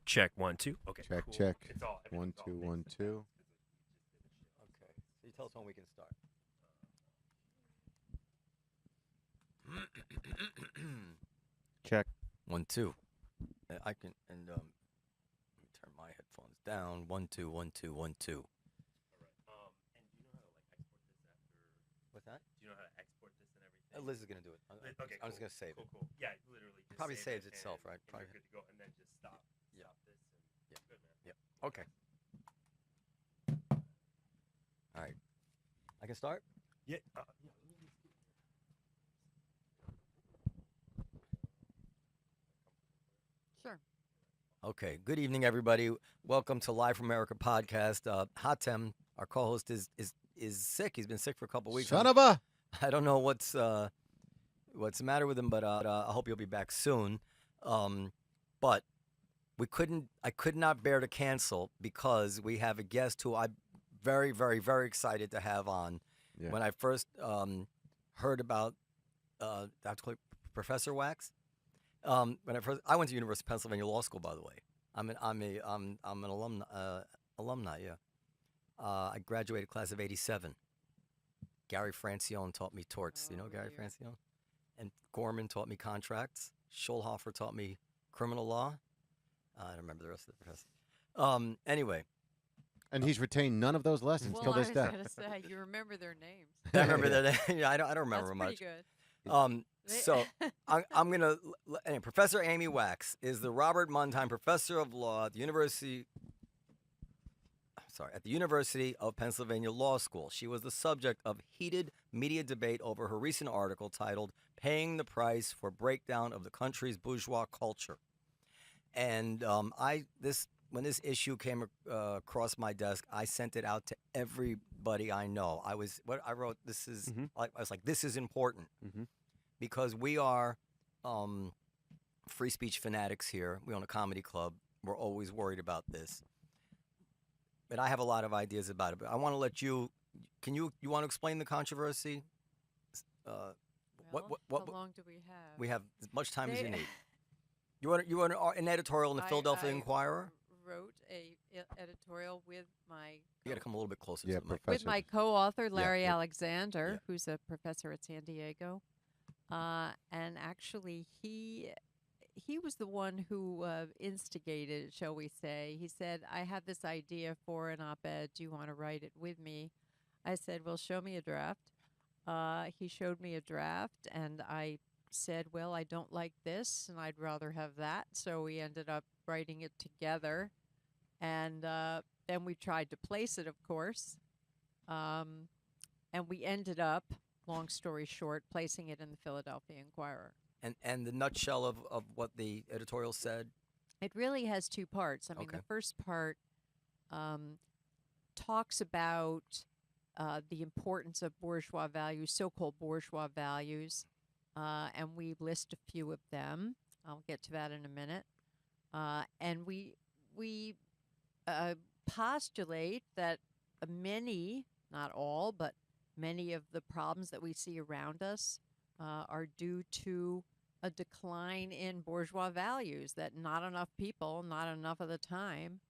Check 1 2. Okay. Check, cool. check. It's all, 1 2 1 2. Okay. So you tell us when we can start. Check. 1 2. I can and let me turn my headphones down. 1 2 1 2 1 2. All right. And do you know how to export this after? What's that? Do you know how to export this and everything? Liz is gonna do it. Okay. I'm just gonna save it. Cool. Yeah, literally. Just Probably save saves it itself, and- right? and Probably. You're good to go, and then just stop. Yeah. Stop this. And Yeah. Good man. Yep. Okay. All right. I can start. Yeah. Sure. Okay. Good evening, everybody. Welcome to Live from America podcast. Hatem, our co-host, is sick. He's been sick for a couple weeks. Son of a. I don't know what's the matter with him, but I hope he'll be back soon. But I could not bear to cancel because we have a guest who I'm very, very, very excited to have on. Yeah. When I first heard about Professor Wax, when I went to University of Pennsylvania Law School, by the way. I'm an alumni. Yeah. I graduated class of '87. Gary Francione taught me torts. You know Gary Francione? And Gorman taught me contracts. Schulhofer taught me criminal law. I don't remember the rest of the professor. Anyway. And he's retained none of those lessons till this day. I was going to say, you remember their names. I remember that. Yeah, I don't remember That's much. pretty good. So I'm going to. Anyway, Professor Amy Wax is the Robert Mundheim Professor of Law at the University of Pennsylvania Law School. She was the subject of heated media debate over her recent article titled "Paying the Price for Breakdown of the Country's Bourgeois Culture." And when this issue came across my desk, I sent it out to everybody I know. I wrote, this is, I was like, this is important because we are free speech fanatics here. We own a comedy club. We're always worried about this. But I have a lot of ideas about it. But I want to let you, you want to explain the controversy? How long do we have? We have as much time as you need. You want an editorial in the Philadelphia Inquirer? Wrote a editorial with my. You got to come a little bit closer to the mic. With my co-author Larry Alexander, who's a professor at San Diego, and actually he was the one who instigated, shall we say. He said, "I have this idea for an op-ed. Do you want to write it with me?" I said, "Well, show me a draft." He showed me a draft, and I said, "Well, I don't like this, and I'd rather have that." So we ended up writing it together, and then we tried to place it, of course, and we ended up, long story short, placing it in the Philadelphia Inquirer. And the nutshell of what the editorial said? It really has two parts. I mean, the first part talks about the importance of bourgeois values, so-called bourgeois values, and we list a few of them. I'll get to that in a minute. And we postulate that many, not all, but many of the problems that we see around us are due to a decline in bourgeois values, that not enough people, not enough of the time,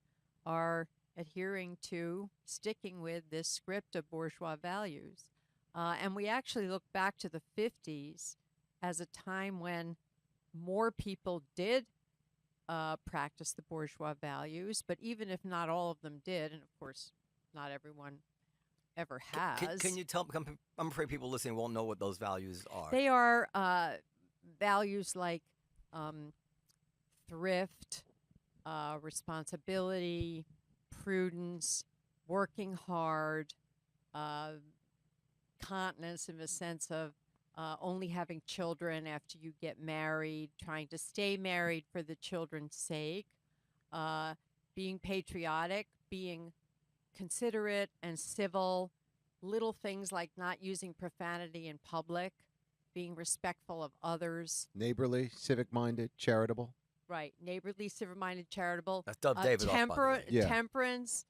are adhering to, sticking with this script of bourgeois values. And we actually look back to the 50s as a time when more people did practice the bourgeois values, but even if not all of them did, and of course not everyone ever has. Can you tell? I'm afraid people listening won't know what those values are. They are values like thrift, responsibility, prudence, working hard, continence in the sense of only having children after you get married, trying to stay married for the children's sake, being patriotic, being considerate and civil, little things like not using profanity in public, being respectful of others. Neighborly, civic-minded, charitable. Right. Neighborly, civic-minded, charitable. That's Dov Davidoff, by the way. Yeah. Temperance,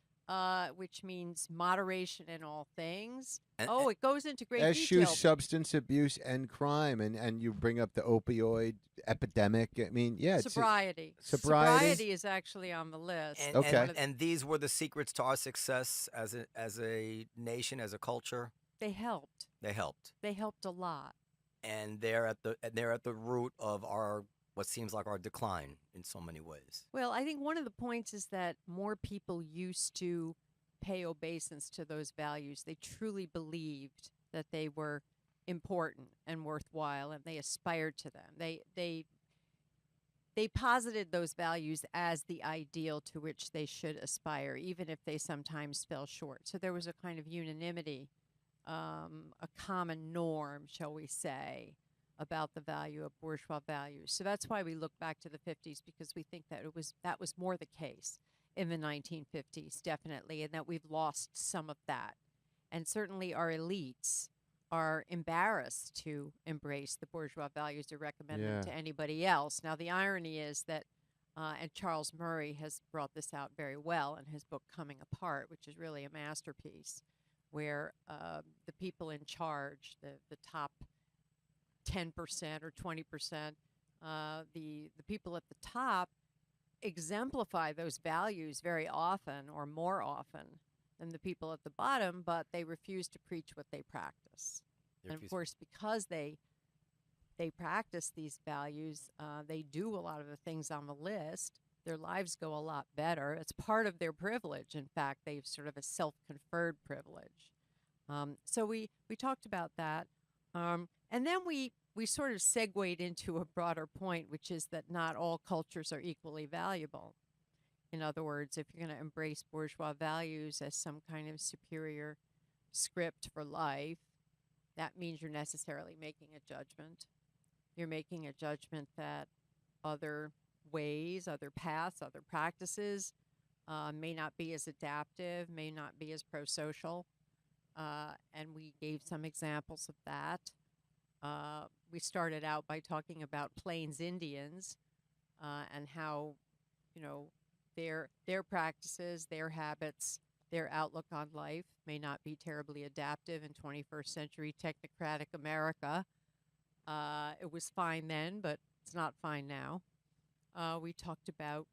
which means moderation in all things. And- It goes into great Eschew detail. substance abuse and crime, and you bring up the opioid epidemic. I mean, yeah, it's Sobriety. Sobriety. is actually on the list. And, Okay. and these were the secrets to our success as a nation, as a culture. They helped. They helped, They helped a lot. and they're at the root of our what seems like our decline in so many ways. Well, I think one of the points is that more people used to pay obeisance to those values. They truly believed that they were important and worthwhile, and they aspired to them. They posited those values as the ideal to which they should aspire, even if they sometimes fell short. So there was a kind of unanimity, a common norm, shall we say, about the value of bourgeois values. So that's why we look back to the 50s, because we think that that was more the case in the 1950s, definitely, and that we've lost some of that. And certainly our elites are embarrassed to embrace the bourgeois values or recommend them to anybody else. Now, the irony is that, and Charles Murray has brought this out very well in his book Coming Apart, which is really a masterpiece, where the people in charge, the top 10% or 20%, the people at the top exemplify those values very often, or more often than the people at the bottom, but they refuse to preach what they practice. And of course, because they practice these values, they do a lot of the things on the list. Their lives go a lot better. It's part of their privilege. In fact, they've sort of a self-conferred privilege. So we talked about that. And then we sort of segued into a broader point, which is that not all cultures are equally valuable. In other words, if you're going to embrace bourgeois values as some kind of superior script for life, that means you're necessarily making a judgment. You're making a judgment that other ways, other paths, other practices may not be as adaptive, may not be as pro-social. And we gave some examples of that. We started out by talking about Plains Indians and how, their practices, their habits, their outlook on life may not be terribly adaptive in 21st century technocratic America. It was fine then, but it's not fine now. We talked about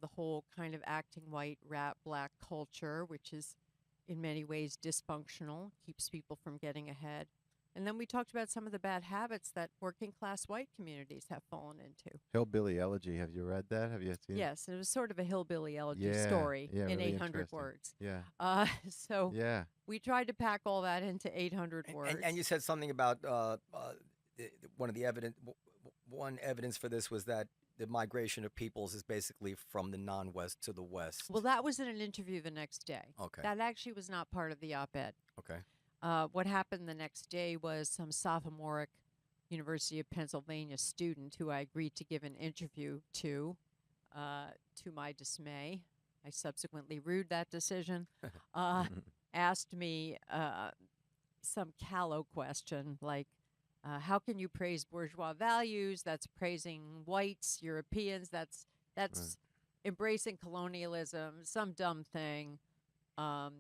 the whole kind of acting white, rat, black culture, which is in many ways dysfunctional, keeps people from getting ahead. And then we talked about some of the bad habits that working class white communities have fallen into. Hillbilly Elegy. Have you read that? Have you seen it? Yes, it was sort of a hillbilly elegy Yeah, story yeah, in really 800 interesting. words. Yeah. So Yeah. we tried to pack all that into 800 words. And you said something about one evidence for this was that the migration of peoples is basically from the non-West to the West. Well, that was in an interview the next day. Okay. That actually was not part of the op-ed. Okay. What happened the next day was some sophomoric University of Pennsylvania student who I agreed to give an interview to my dismay. I subsequently rued that decision. Asked me some callow question like, how can you praise bourgeois values? That's praising whites, Europeans. That's embracing colonialism, some dumb thing.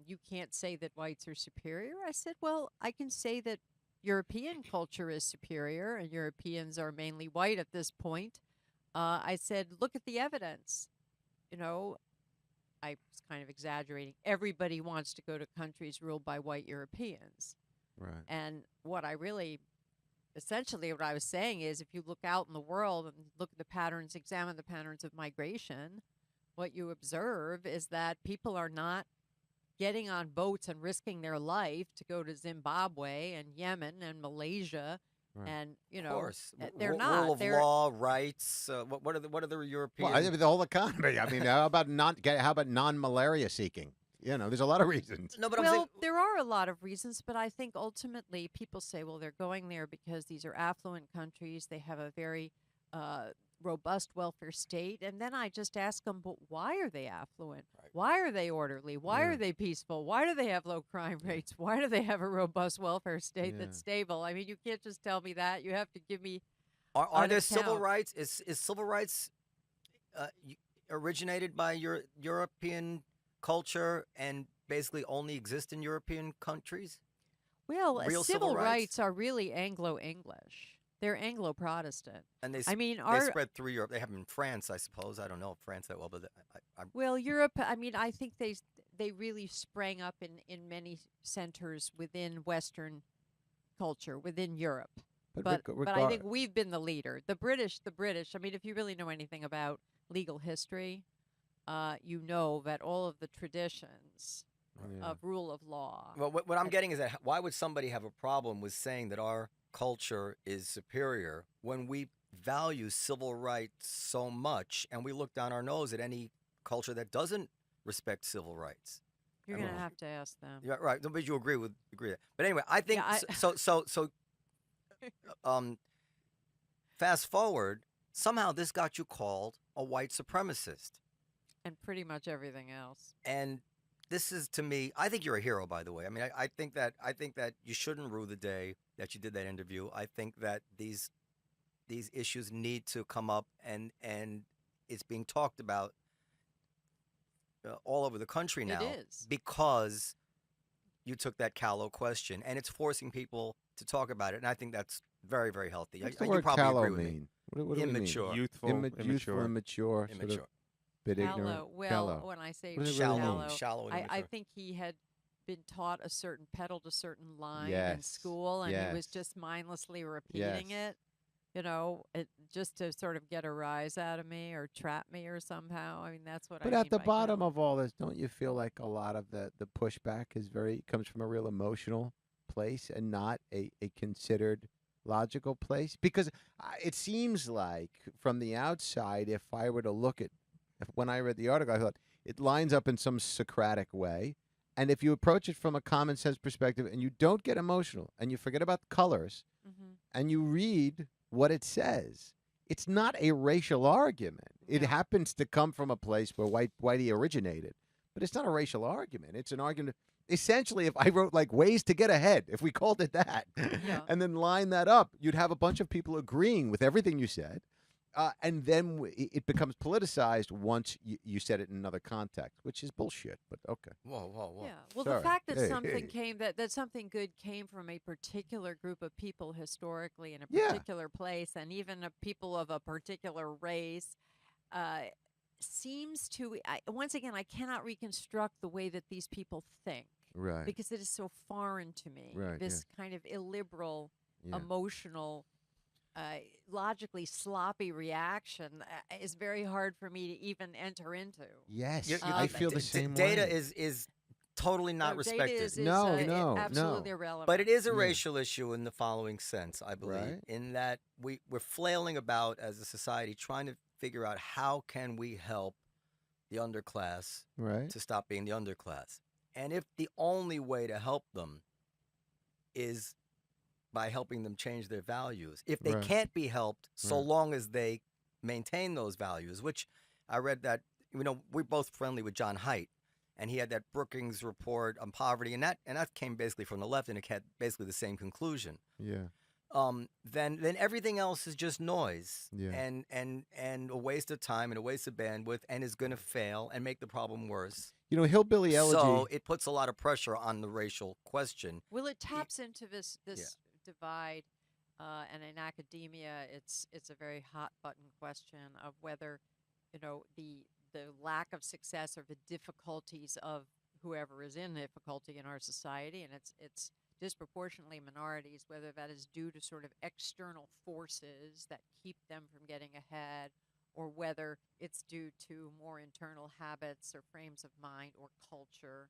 You can't say that whites are superior. I said, well, I can say that European culture is superior, and Europeans are mainly white at this point. I said, look at the evidence. I was kind of exaggerating. Everybody wants to go to countries ruled by white Europeans. Right. And essentially what I was saying is, if you look out in the world and look at the patterns, examine the patterns of migration, what you observe is that people are not getting on boats and risking their life to go to Zimbabwe and Yemen and Malaysia. Right. And, Of course. they're not. Rule of They're, law, rights. What are the European? Well, I mean, the whole economy. I mean, how about non-malaria seeking? There's a lot of reasons. No, but I'm saying, well, there are a lot of reasons, but I think ultimately people say, well, they're going there because these are affluent countries. They have a very robust welfare state. And then I just ask them, but why are they affluent? Right. Why are they orderly? Why are they peaceful? Why do they have low crime rates? Why do they have a robust welfare state that's stable? I mean, you can't just tell me that. You have to give me are an there civil account. rights? Is civil rights originated by European culture and basically only exist in European countries? Well, Real civil civil rights? rights are really Anglo-English. They're Anglo-Protestant. And I mean, they our spread through Europe. They have them in France, I suppose. I don't know France that well, but well, Europe. I mean, I think they really sprang up in many centers within Western culture within Europe. But I think we've been the leader. The British. I mean, if you really know anything about legal history, you know that all of the traditions of rule of law. well, what I'm getting is that why would somebody have a problem with saying that our culture is superior when we value civil rights so much and we look down our nose at any culture that doesn't respect civil rights? You're going to have to ask them. Yeah, right. But you agree that. But anyway, I think Yeah, so. Fast forward, somehow this got you called a white supremacist, And pretty much everything else. and this is to me. I think you're a hero, by the way. I mean, I think that you shouldn't rue the day that you did that interview. I think that these issues need to come up, and it's being talked about all over the country now. It is. Because you took that callow question, and it's forcing people to talk about it, and I think that's very, very healthy. What's You the word probably callow agree with me. mean? What do we mean? Immature. Youthful, Youthful, immature, sort of Immature. bit Callow. ignorant. Well, Callow. when I say What does it really Shallow, mean? shallow and I immature. think he had been taught a certain pedaled a certain line in Yes, school, and he was yes. just mindlessly repeating it. You know, just to sort of get a rise out of me or trap me or somehow. I mean, that's what I But mean at the by bottom callow. of all this, don't you feel like a lot of the pushback is comes from a real emotional place and not a considered logical place? Because it seems like from the outside, if I were to look at, when I read the article, I thought it lines up in some Socratic way. And if you approach it from a common sense perspective and you don't get emotional and you forget about colors Mhm. and you read what it says, it's not a racial argument. It No. happens to come from a place where whitey originated, but it's not a racial argument. It's an argument. Essentially, if I wrote like ways to get ahead, if we called it that, Yeah. and then line that up, you'd have a bunch of people agreeing with everything you said. And then it becomes politicized once you said it in another context, which is bullshit. But okay. Whoa. Yeah. Well, Sorry. the fact that Hey, something hey. that something good came from a particular group of people historically in a Yeah. particular place, and even people of a particular race, seems to. Once again, I cannot reconstruct the way that these people think Right. because it is so foreign to me. Right, This kind of illiberal, Yeah. emotional. Logically sloppy reaction is very hard for me to even enter into. Yes, You- I feel the same Data way. is totally not No, data respected. is, No, no, no, absolutely no. irrelevant. But it is a Yeah. racial issue in the following sense, I believe, Right. in that we're flailing about as a society trying to figure out how can we help the underclass Right. to stop being the underclass. And if the only way to help them is by helping them change their values, if they Right. can't be helped so Right. long as they maintain those values, which I read that, we're both friendly with John Haidt, and he had that Brookings report on poverty, and that came basically from the left, and it had basically the same conclusion. Yeah. Then everything else is just noise, Yeah. and a waste of time and a waste of bandwidth, and is going to fail and make the problem worse. Hillbilly Elegy. So it puts a lot of pressure on the racial question. Well, it taps into this divide, and in academia, it's a very hot button question of whether, the lack of success or the difficulties of whoever is in difficulty in our society, and it's disproportionately minorities, whether that is due to sort of external forces that keep them from getting ahead, or whether it's due to more internal habits or frames of mind or culture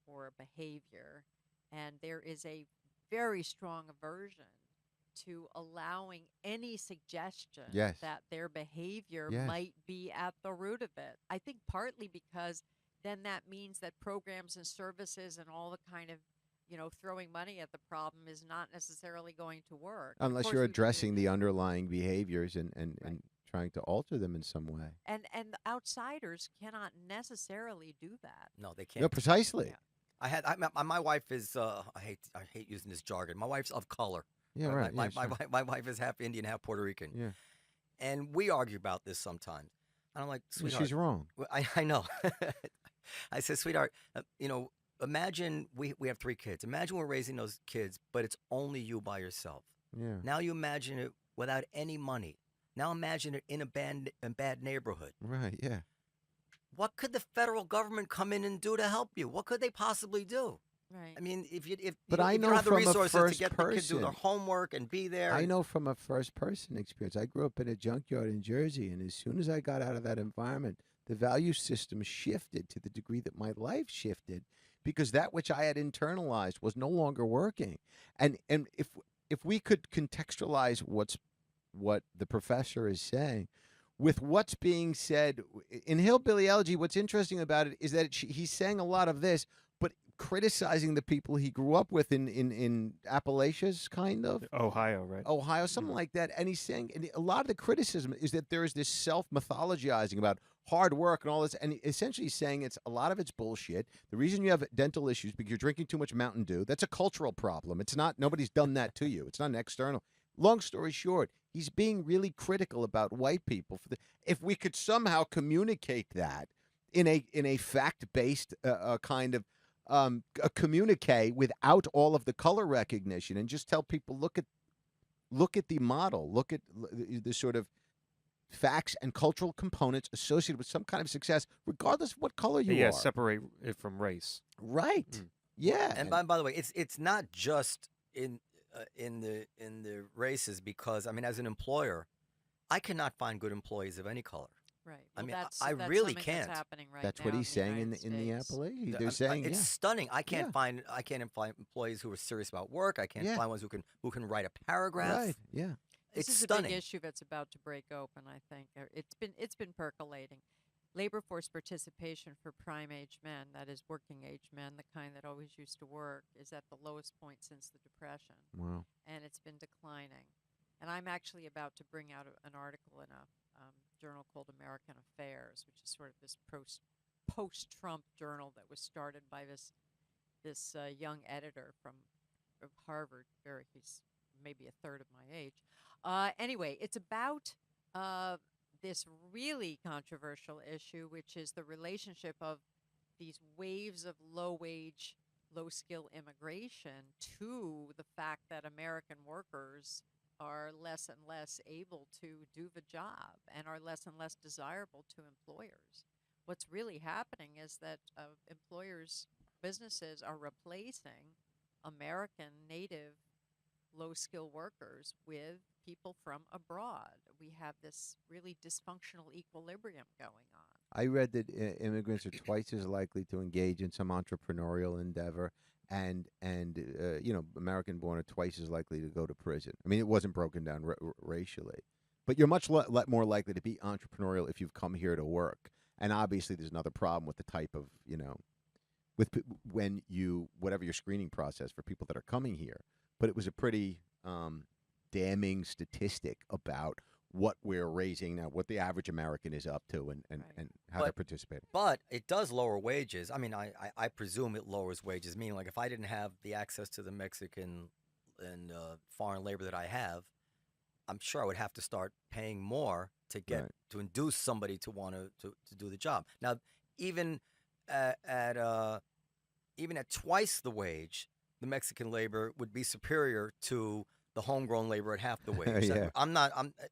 or behavior. And there is a very strong aversion to allowing any suggestion Yes. that their behavior Yes. might be at the root of it. I think partly because then that means that programs and services and all the kind of, throwing money at the problem is not necessarily going to work. Of Unless course, you're we believe addressing the underlying behaviors and Right. trying to alter them in some way. and the outsiders cannot necessarily do that. No, they No, can't. precisely. Yeah. My wife is I hate using this jargon. My wife's of color. Yeah, My- right. My, yeah, sure. my wife is half Indian, half Puerto Rican. Yeah. And we argue about this sometimes. And I'm like, Well, sweetheart, she's wrong. I know. I said, sweetheart, imagine we have 3 kids. Imagine we're raising those kids, but it's only you by yourself. Yeah. Now you imagine it without any money. Now imagine it in a bad neighborhood. Right. Yeah. What could the federal government come in and do to help you? What could they possibly do? Right. I mean, if But you I if you know don't have the from a resources to first get the kids to do their person- homework and be there. I know from a first-person experience. I grew up in a junkyard in Jersey, and as soon as I got out of that environment, the value system shifted to the degree that my life shifted, because that which I had internalized was no longer working. And if we could contextualize what the professor is saying with what's being said in Hillbilly Elegy, what's interesting about it is that he's saying a lot of this, but criticizing the people he grew up with in Appalachia's kind of. Ohio, right? Ohio, something like that. And he's saying, and a lot of the criticism is that there is this self-mythologizing about hard work and all this, and essentially he's saying a lot of it's bullshit. The reason you have dental issues because you're drinking too much Mountain Dew, that's a cultural problem. It's not, nobody's done that to you. It's not an external. Long story short, he's being really critical about white people. If we could somehow communicate that in a fact-based kind of a communique without all of the color recognition, and just tell people, look at the model, look at the sort of facts and cultural components associated with some kind of success, regardless of what color you are. Separate it from race. Right. Yeah. And by the way, it's not just in the races, because I mean, as an employer, I cannot find good employees of any color. Right. I Well, mean, that's, I that's really something can't. That's happening right That's now what he's saying in United the States. Appalachian. They're saying, it's yeah. stunning. I can't Yeah. find employees who are serious about work. I can't Yeah. find ones who can write a paragraph. Right. Yeah. This It's is stunning. a big issue that's about to break open, I think. It's been percolating. Labor force participation for prime age men, that is working age men, the kind that always used to work, is at the lowest point since the Depression, Wow. and it's been declining. And I'm actually about to bring out an article in a journal called American Affairs, which is sort of this post-Trump journal that was started by this young editor from Harvard. He's maybe a third of my age. Anyway, it's about this really controversial issue, which is the relationship of these waves of low-wage, low-skill immigration to the fact that American workers are less and less able to do the job and are less and less desirable to employers. What's really happening is that businesses are replacing American native low-skill workers with people from abroad. We have this really dysfunctional equilibrium going on. I read that immigrants are twice as likely to engage in some entrepreneurial endeavor, and American-born are twice as likely to go to prison. I mean, it wasn't broken down racially, but you're much more likely to be entrepreneurial if you've come here to work. And obviously, there's another problem with the type of whatever your screening process for people that are coming here. But it was a pretty damning statistic about what we're raising now, what the average American is up to, and how they're participating. But it does lower wages. I mean, I presume it lowers wages, meaning like if I didn't have the access to the Mexican and foreign labor that I have, I'm sure I would have to start paying more to get to induce somebody to want to do the job. Now, even at twice the wage, the Mexican labor would be superior to the homegrown labor at half the wage. Yeah.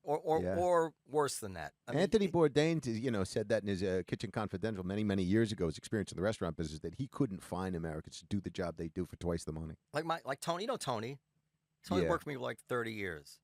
Or worse than that. I mean, Anthony Bourdain, said that in his Kitchen Confidential many years ago. His experience in the restaurant business, that he couldn't find Americans to do the job they do for twice the money. like Tony, Tony. Tony Yeah. worked for me for like 30 years.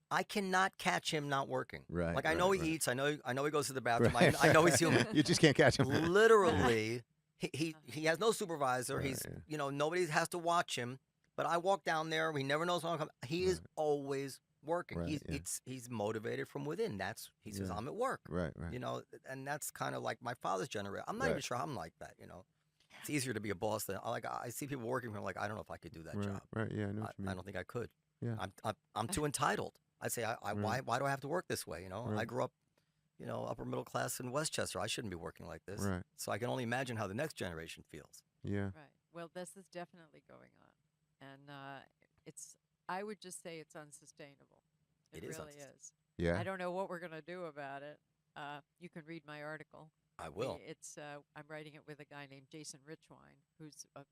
I cannot catch him not working. Right. Like I know he right. eats. I know he goes to the bathroom. Right. I know he's human. You just can't catch him. Literally, he has no supervisor. Right, He's yeah. Nobody has to watch him. But I walk down there. He never knows when I'm coming. He is always working. Right, He's motivated from within. He says, I'm at work. Right. And that's kind of like my father's generation. I'm not even sure I'm like that. It's easier to be a boss than I see people working for him. Like I don't know if I could do that job. Right. Yeah. I know what you mean. I don't think I could. Yeah. I'm too entitled. I say, why do I have to work this way? I Right. grew up, upper middle class in Westchester. I shouldn't be working like this. Right. So I can only imagine how the next generation feels. Yeah. Right. Well, this is definitely going on, and I would just say it's unsustainable. It It is really unsustainable. is. Yeah. I don't know what we're going to do about it. you can read my article. I will. It's I'm writing it with a guy named Jason Richwine, who's a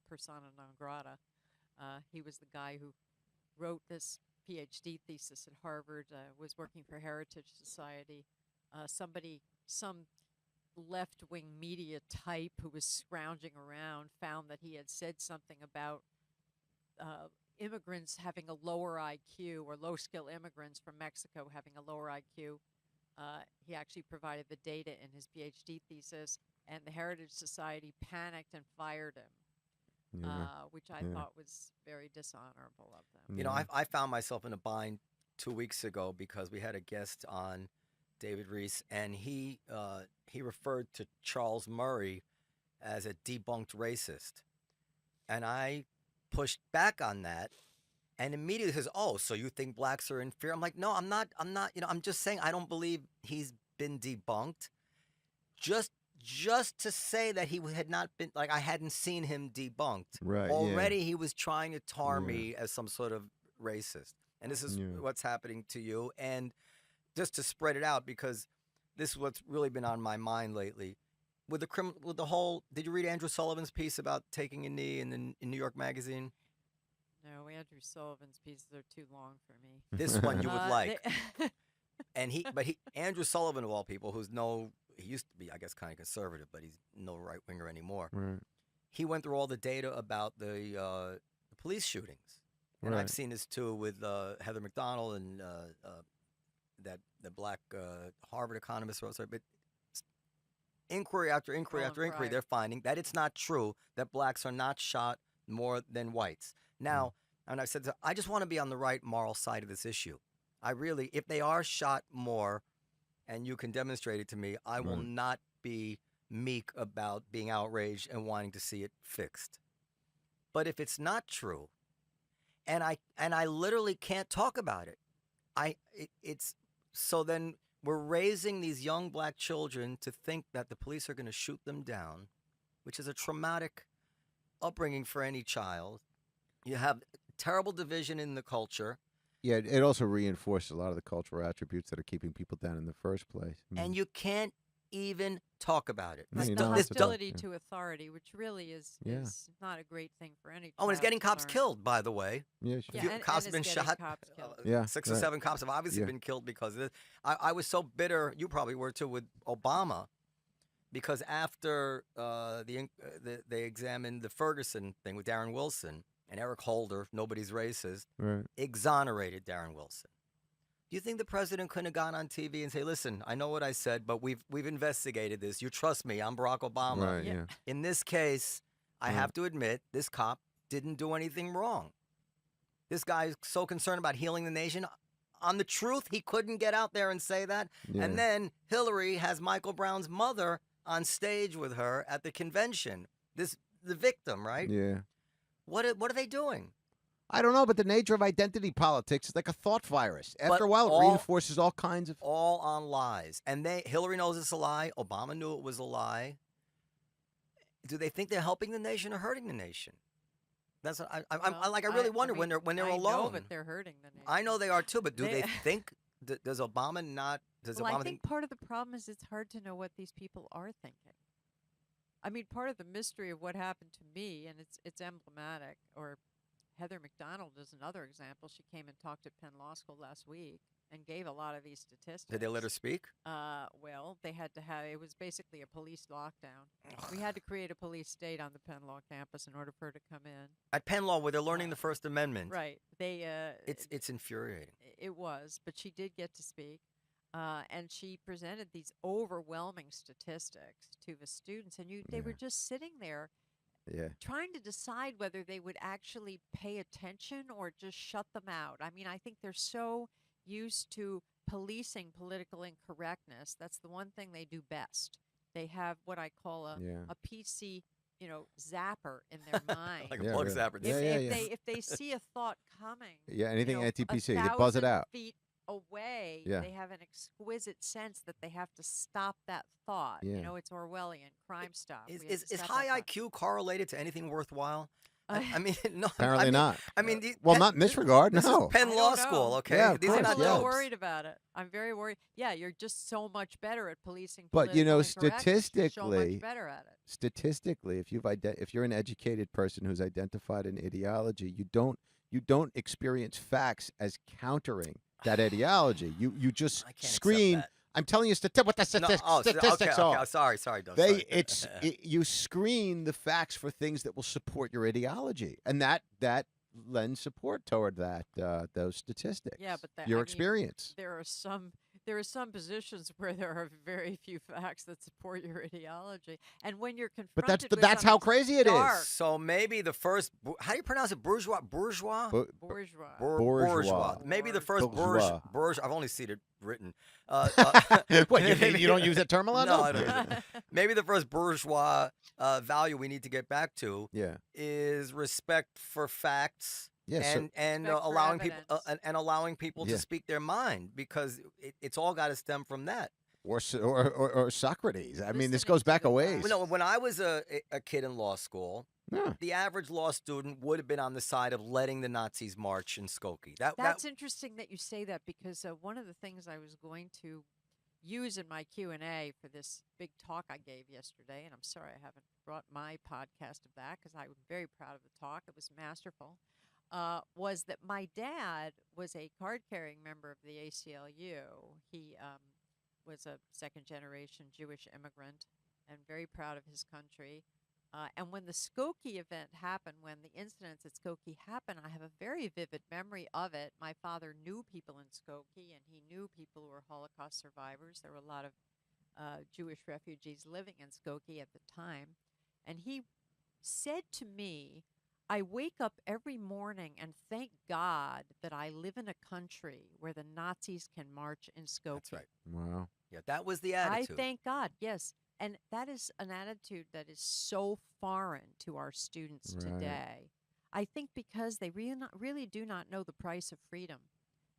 persona non grata. He was the guy who wrote this PhD thesis at Harvard, was working for Heritage Society. Some left-wing media type who was scrounging around found that he had said something about immigrants having a lower IQ, or low-skill immigrants from Mexico having a lower IQ. He actually provided the data in his PhD thesis, and the Heritage Society panicked and fired him, which I thought was very dishonorable of them. You know, I found myself in a bind 2 weeks ago because we had a guest on, David Reese, and he referred to Charles Murray as a debunked racist. And I pushed back on that, and immediately says, "Oh, so you think blacks are inferior?" I'm like, "No, I'm not. You know, I'm just saying I don't believe he's been debunked. Just to say that he had not been, like, I hadn't seen him debunked. Right. Already he was trying to tar me as some sort of racist. And this is what's happening to you. And just to spread it out, because this is what's really been on my mind lately. With the whole, did you read Andrew Sullivan's piece about taking a knee in New York Magazine? No, Andrew Sullivan's pieces are too long for me. This one you would like. And Andrew Sullivan, of all people, he used to be, I guess, kind of conservative, but he's no right winger anymore. Right. He went through all the data about the police shootings, and I've seen this too with Heather McDonald and the black Harvard economist. But inquiry after inquiry after inquiry, they're finding that it's not true that blacks are not shot more than whites. Now, and I said, I just want to be on the right moral side of this issue. I really, if they are shot more, and you can demonstrate it to me, I will not be meek about being outraged and wanting to see it fixed. But if it's not true, and I literally can't talk about it, so then we're raising these young black children to think that the police are going to shoot them down, which is a traumatic upbringing for any child. You have terrible division in the culture. Yeah, it also reinforces a lot of the cultural attributes that are keeping people down in the first place. And you can't even talk about it. The hostility to authority, which really is not a great thing for any child. Oh, and it's getting cops killed, by the way. Yeah, sure. Cops have been shot. Yeah, 6 or 7 cops have obviously been killed because of this. I was so bitter, you probably were too, with Obama, because after they examined the Ferguson thing with Darren Wilson, and Eric Holder, nobody's racist, exonerated Darren Wilson. Do you think the president couldn't have gone on TV and say, "Listen, I know what I said, but we've investigated this. You trust me. I'm Barack Obama. Right, yeah. In this case, I have to admit, this cop didn't do anything wrong. This guy is so concerned about healing the nation. On the truth, he couldn't get out there and say that. Yeah. And then Hillary has Michael Brown's mother on stage with her at the convention. The victim, right? Yeah. What are they doing? I don't know, but the nature of identity politics is like a thought virus. After a while, it reinforces all kinds of... All on lies. And Hillary knows it's a lie. Obama knew it was a lie. Do they think they're helping the nation or hurting the nation? That's I really wonder when they're alone. I know that they're hurting the nation. I know they are too, but do they think... Does Obama not... I think part of the problem is it's hard to know what these people are thinking. I mean, part of the mystery of what happened to me, and it's emblematic, or Heather McDonald is another example. She came and talked at Penn Law School last week and gave a lot of these statistics. Did they let her speak? Well, they had to have, it was basically a police lockdown. We had to create a police state on the Penn Law campus in order for her to come in. At Penn Law, where they're learning the First Amendment. Right. It's infuriating. It was, but she did get to speak. And she presented these overwhelming statistics to the students, and they were just sitting there trying to decide whether they would actually pay attention or just shut them out. I mean, I think they're so used to policing political incorrectness. That's the one thing they do best. They have what I call a PC, zapper in their mind. Like a plug zapper. If they see a thought coming, anything anti-PC, they buzz it out. Feet away, they have an exquisite sense that they have to stop that thought. It's Orwellian crime stuff. Is high IQ correlated to anything worthwhile? I mean, no. Apparently not. I mean, Well, not in this regard. This No. is Penn I Law don't School, know. okay? Yeah, of These are course, not I'm a little yeah. jokes. worried about it. I'm very worried. Yeah, you're just so much better at policing. But you know, political incorrectness. You're so statistically, much better at it. statistically, if you're an educated person who's identified an ideology, you don't experience facts as countering that ideology. You just I can't accept screen. that. I'm telling you what the No, statistics okay, are. okay. Sorry, Dov. They sorry. you screen the facts for things that will support your ideology, and that lends support toward that those statistics. Yeah, but your I mean, experience. there are some positions where there are very few facts that support your ideology, and when you're confronted, But with that's how something crazy it is. stark, So maybe the first, how do you pronounce it? Bourgeois? Bourgeois? bourgeois. Bourgeois. Maybe the first Bourgeois. bourgeois. I've only seen it written. What, maybe- you don't use that term a lot? No, I don't use it. Maybe the first bourgeois value we need to get back to Yeah. is respect for facts. Yeah. And Respect for allowing people evidence. and allowing people Yeah. to speak their mind, because it's all got to stem from that. or Socrates. I mean, this Listening goes to back the a ways. facts. When I was a kid in law school, Yeah. the average law student would have been on the side of letting the Nazis march in Skokie. That's interesting that you say that, because one of the things I was going to use in my Q&A for this big talk I gave yesterday, and I'm sorry I haven't brought my podcast of that because I'm very proud of the talk. It was masterful. Was that my dad was a card-carrying member of the ACLU. He was a second-generation Jewish immigrant and very proud of his country. And when the Skokie event happened, when the incidents at Skokie happened, I have a very vivid memory of it. My father knew people in Skokie, and he knew people who were Holocaust survivors. There were a lot of Jewish refugees living in Skokie at the time. And he said to me, I wake up every morning and thank God that I live in a country where the Nazis can march in Skokie. That's right. Wow. Yeah, that was the I attitude. thank God, yes. And that is an attitude that is so foreign to our students Right. today. I think because they really do not know the price of freedom.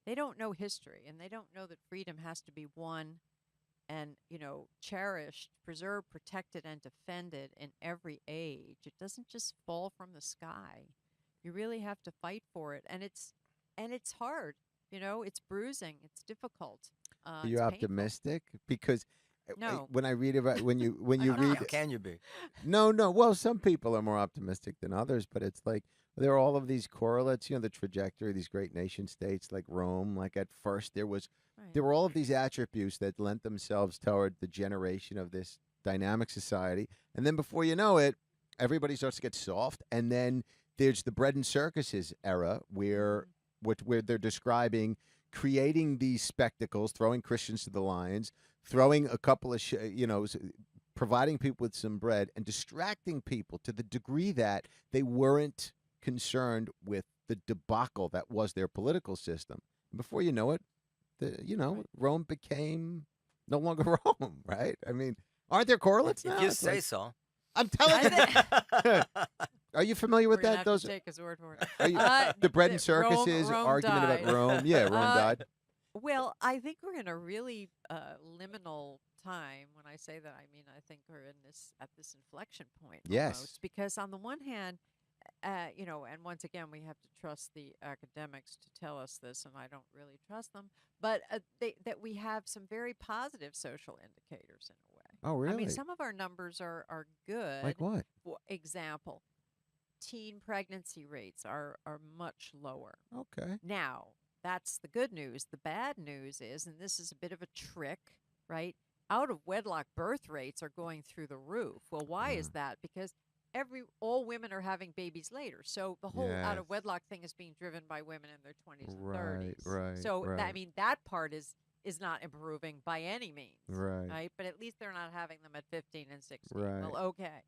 They don't know history, and they don't know that freedom has to be won and, cherished, preserved, protected, and defended in every age. It doesn't just fall from the sky. You really have to fight for it, and it's hard. It's bruising. It's difficult. Are you it's painful. optimistic? Because No. when I read about when you I'm read How can you be? No, well, some people are more optimistic than others, but it's like there are all of these correlates, the trajectory of these great nation states like Rome. Like at first there Right. were all of these attributes that lent themselves toward the generation of this dynamic society. And then before you know it, everybody starts to get soft. And then there's the bread and circuses era where they're describing creating these spectacles, throwing Christians to the lions, throwing a couple of, providing people with some bread and distracting people to the degree that they weren't concerned with the debacle that was their political system. And before you know it, Right. Rome became no longer Rome, right? I mean, aren't there correlates now? If you It's say like- so. I'm telling you. Are you familiar with We're gonna that? have Those to take his word for it. are you, the bread and Rome- circuses Rome argument died. about Rome. Yeah, Rome died. Well, I think we're in a really liminal time. When I say that, I mean I think we're at this inflection point. Yes. Almost, because on the one hand, and once again, we have to trust the academics to tell us this, and I don't really trust them. But that we have some very positive social indicators in a way. Oh, really? I mean, some of our numbers are good. Like what? For example, teen pregnancy rates are much lower. Okay. Now, that's the good news. The bad news is, and this is a bit of a trick, right? Out of wedlock birth rates are going through the roof. Well, why is that? Because all women are having babies later. So the whole out Yes. of wedlock thing is being driven by women in their 20s and Right, 30s. right, So I right. mean that part is not improving by any means. Right. But at least they're not having them at 15 and 16. Right. Well, okay.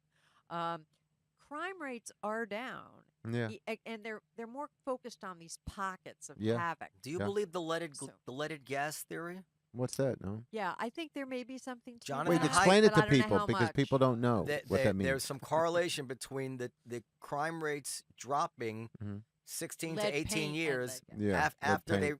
Crime rates are down. Yeah. And they're more focused on these pockets of Yeah. havoc. Do you Yeah. believe the leaded So- gas theory? What's that? No. Yeah, I think there may be something to Jonathan Wait, Hyde, that, explain it but I to don't know people how because much. people don't know what that means. There's some correlation between the crime rates dropping Mhm. 16 Lead to 18 paint and years lead gas. Yeah. after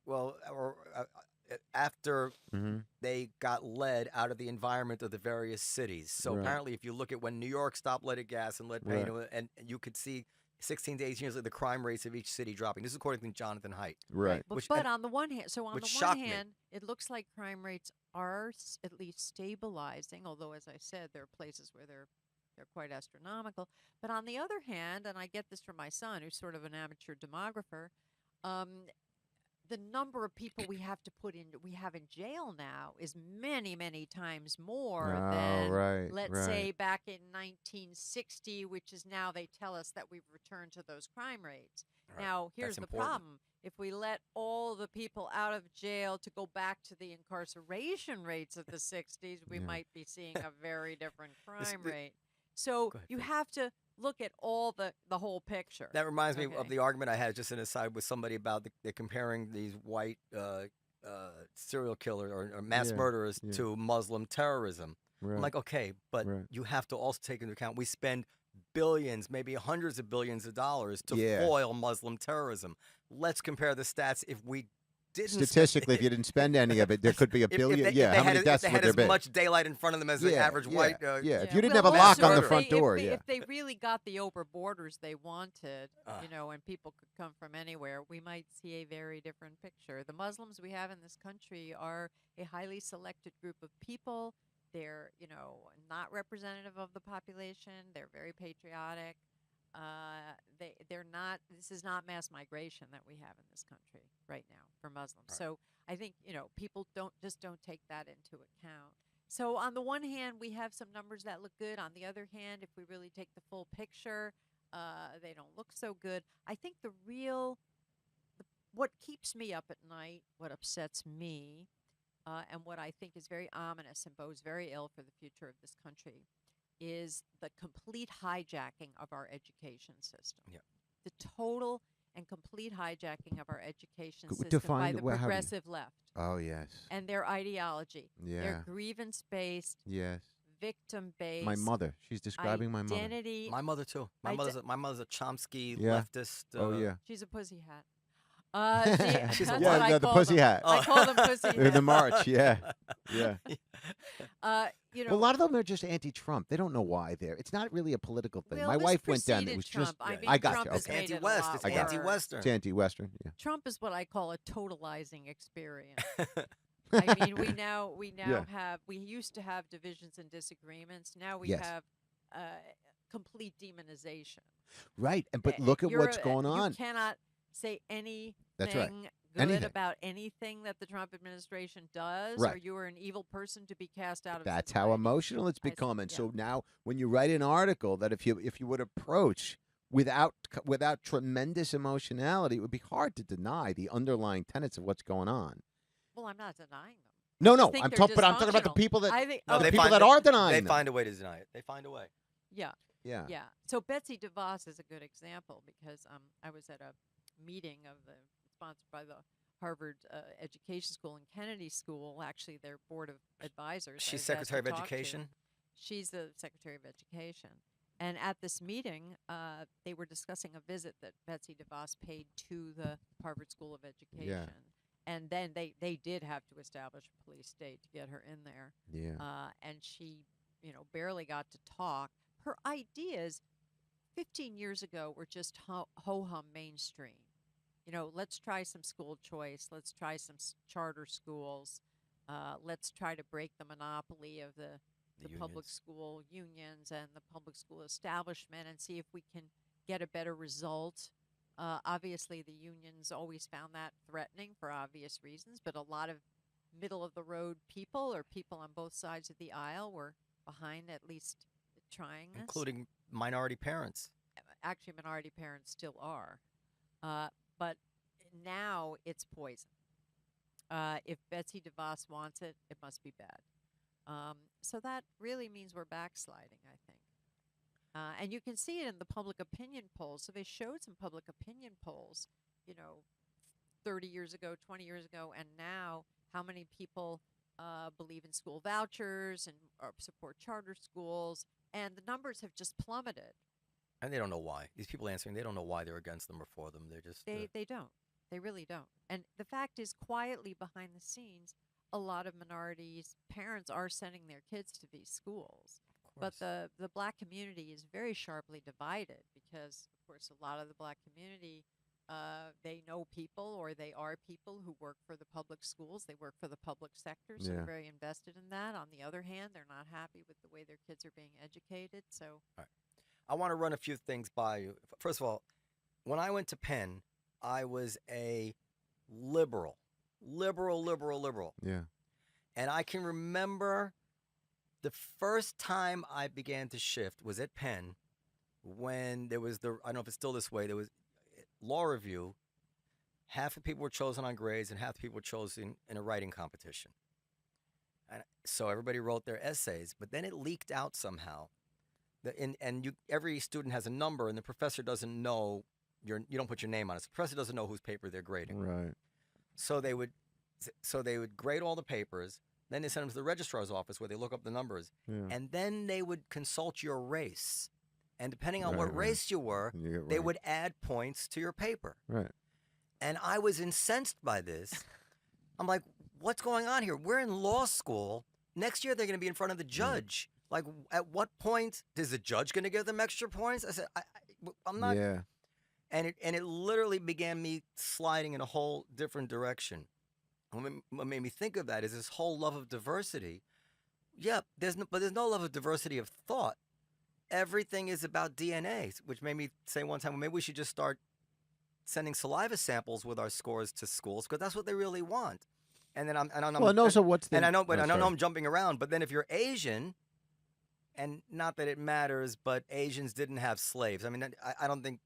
after Mm-hmm. they got lead out of the environment of the various cities. So Right. apparently, if you look at when New York stopped leaded gas and lead paint, Right. and you could see 16 to 18 years later, the crime rates of each city dropping. This is according to Jonathan Haidt. Right. But, Which- but and- on the one hand, on which the one shocked me. hand, it looks like crime rates are at least stabilizing. Although, as I said, there are places where they're quite astronomical. But on the other hand, and I get this from my son, who's sort of an amateur demographer, the number of people we have in jail now is many, many times more Oh, than, right, let's right. say, back in 1960, which is now they tell us that we've returned to those crime rates. Right. Now, here's the important. problem. If we let all the people out of jail to go back to the incarceration rates of the 60s, we Yeah. might be seeing a very different crime the- rate. So Go ahead, you Fran. have to look at all the whole picture. That reminds me of Okay. the argument I had just an aside with somebody about they're comparing these white serial killer or mass Yeah, murderers yeah. to Muslim terrorism. Right. I'm like, okay, but Right. you have to also take into account we spend billions, maybe hundreds of billions of dollars to Yeah. foil Muslim terrorism. Let's compare the stats. If we didn't Statistically, if you didn't spend any of it, there could be a if billion. they, Yeah, if they how had, many deaths if they would had there as be? much daylight in front of them as the average white. yeah. If you didn't Well, have a mass lock on the murderer. front door, if yeah. they really got the over borders they wanted, Ah. and people could come from anywhere, we might see a very different picture. The Muslims we have in this country are a highly selected group of people. They're, not representative of the population. They're very patriotic. They're not. This is not mass migration that we have in this country right now for Muslims. Right. So I think people don't take that into account. So on the one hand, we have some numbers that look good. On the other hand, if we really take the full picture, they don't look so good. I think what keeps me up at night, what upsets me, and what I think is very ominous and bodes very ill for the future of this country, is the complete hijacking of our education system. Yeah. The total and complete hijacking of our education Could we system by define the how do you- progressive left Oh yes. and their ideology. Yeah. They're grievance-based, Yes. victim-based. My mother. She's describing my mother. Identity. My mother too. My mother's a Chomsky Yeah. leftist. Oh yeah. She's a pussy hat. She's a That's what? what I the call pussy them. hat. I call them pussy In the hats. march, yeah, yeah. You Well, a lot of them are just anti-Trump. They don't know why they're. It's not really a political thing. well, My this wife went down. It preceded was Trump. just. I Yeah, mean, I got Trump you. has Okay. made it a Anti-West. lot It's I got you. anti-Western. It's anti-Western. Yeah. Trump is what I call a totalizing experience. I mean, we now Yeah. we used to have divisions and disagreements. Now we Yes. have complete demonization. Right. And but Uh, look at you're what's a- going on. You cannot say anything That's right. good Anything. about anything that the Trump administration does, or Right. you are an evil person to be cast out of That's how society. emotional it's I see, become. And yeah. so now, when you write an article that if you would approach without tremendous emotionality, it would be hard to deny the underlying tenets of what's going on. Well, I'm not denying them. No, just no, think I'm they're talking, but I'm talking about the dysfunctional. people that I think. No, oh, the they people find that it- are denying They them. find a way to deny it. They find a way. yeah. Yeah. Yeah. So Betsy DeVos is a good example because I was at a meeting sponsored by the Harvard Education School and Kennedy School, actually their board of advisors. I She's was asked Secretary to of talk to. Education. She's the Secretary of Education. And at this meeting, they were discussing a visit that Betsy DeVos paid to the Harvard School of Education. And then they did have to establish a police state to get her in there. Yeah. And she, barely got to talk. Her ideas 15 years ago were just ho-hum mainstream. Let's try some school choice. Let's try some charter schools. Let's try to break the monopoly of the public unions. school unions and the public school establishment and see if we can get a better result. Obviously, the unions always found that threatening for obvious reasons, but a lot of middle-of-the-road people or people on both sides of the aisle were behind at least trying this. Including minority parents. Actually, minority parents still are. But now it's poison. If Betsy DeVos wants it, it must be bad. So that really means we're backsliding, I think. And you can see it in the public opinion polls. So they showed some public opinion polls, 30 years ago, 20 years ago, and now how many people believe in school vouchers and support charter schools. And the numbers have just plummeted. And they don't know why. These people answering, they don't know why they're against them or for them. They're just. They don't. They really don't. And the fact is, quietly behind the scenes, a lot of minorities' parents are sending their kids to these schools. of But course. the black community is very sharply divided because, of course, a lot of the black community, they know people or they are people who work for the public schools. They work for the public sector, so Yeah. they're very invested in that. On the other hand, they're not happy with the way their kids are being educated. So, I want to run a few things by you. First of all, when I went to Penn, I was a liberal. Yeah. And I can remember the first time I began to shift was at Penn when there was I don't know if it's still this way, there was law review. Half the people were chosen on grades and half the people were chosen in a writing competition. And so everybody wrote their essays, but then it leaked out somehow. Every student has a number, and the professor doesn't know you don't put your name on it. So the professor doesn't know whose paper they're grading. Right. So they would grade all the papers. Then they send them to the registrar's office where they look up the numbers, Yeah. and then they would consult your race. And depending on Right, what right. race you were, You get they right. would add points to your paper. Right. And I was incensed by this. I'm like, what's going on here? We're in law school. Next year, they're going to be in front of the judge. Like, at what point is the judge going to give them extra points? I said, I'm not. Yeah. And it literally began me sliding in a whole different direction. What made me think of that is this whole love of diversity. Yeah, there's no love of diversity of thought. Everything is about DNA, which made me say one time, well, maybe we should just start sending saliva samples with our scores to schools because that's what they really want. And then Well, and also what's the... and I know, but Oh, I know sorry. I'm jumping around. But then if you're Asian, and not that it matters, but Asians didn't have slaves. I mean, I don't think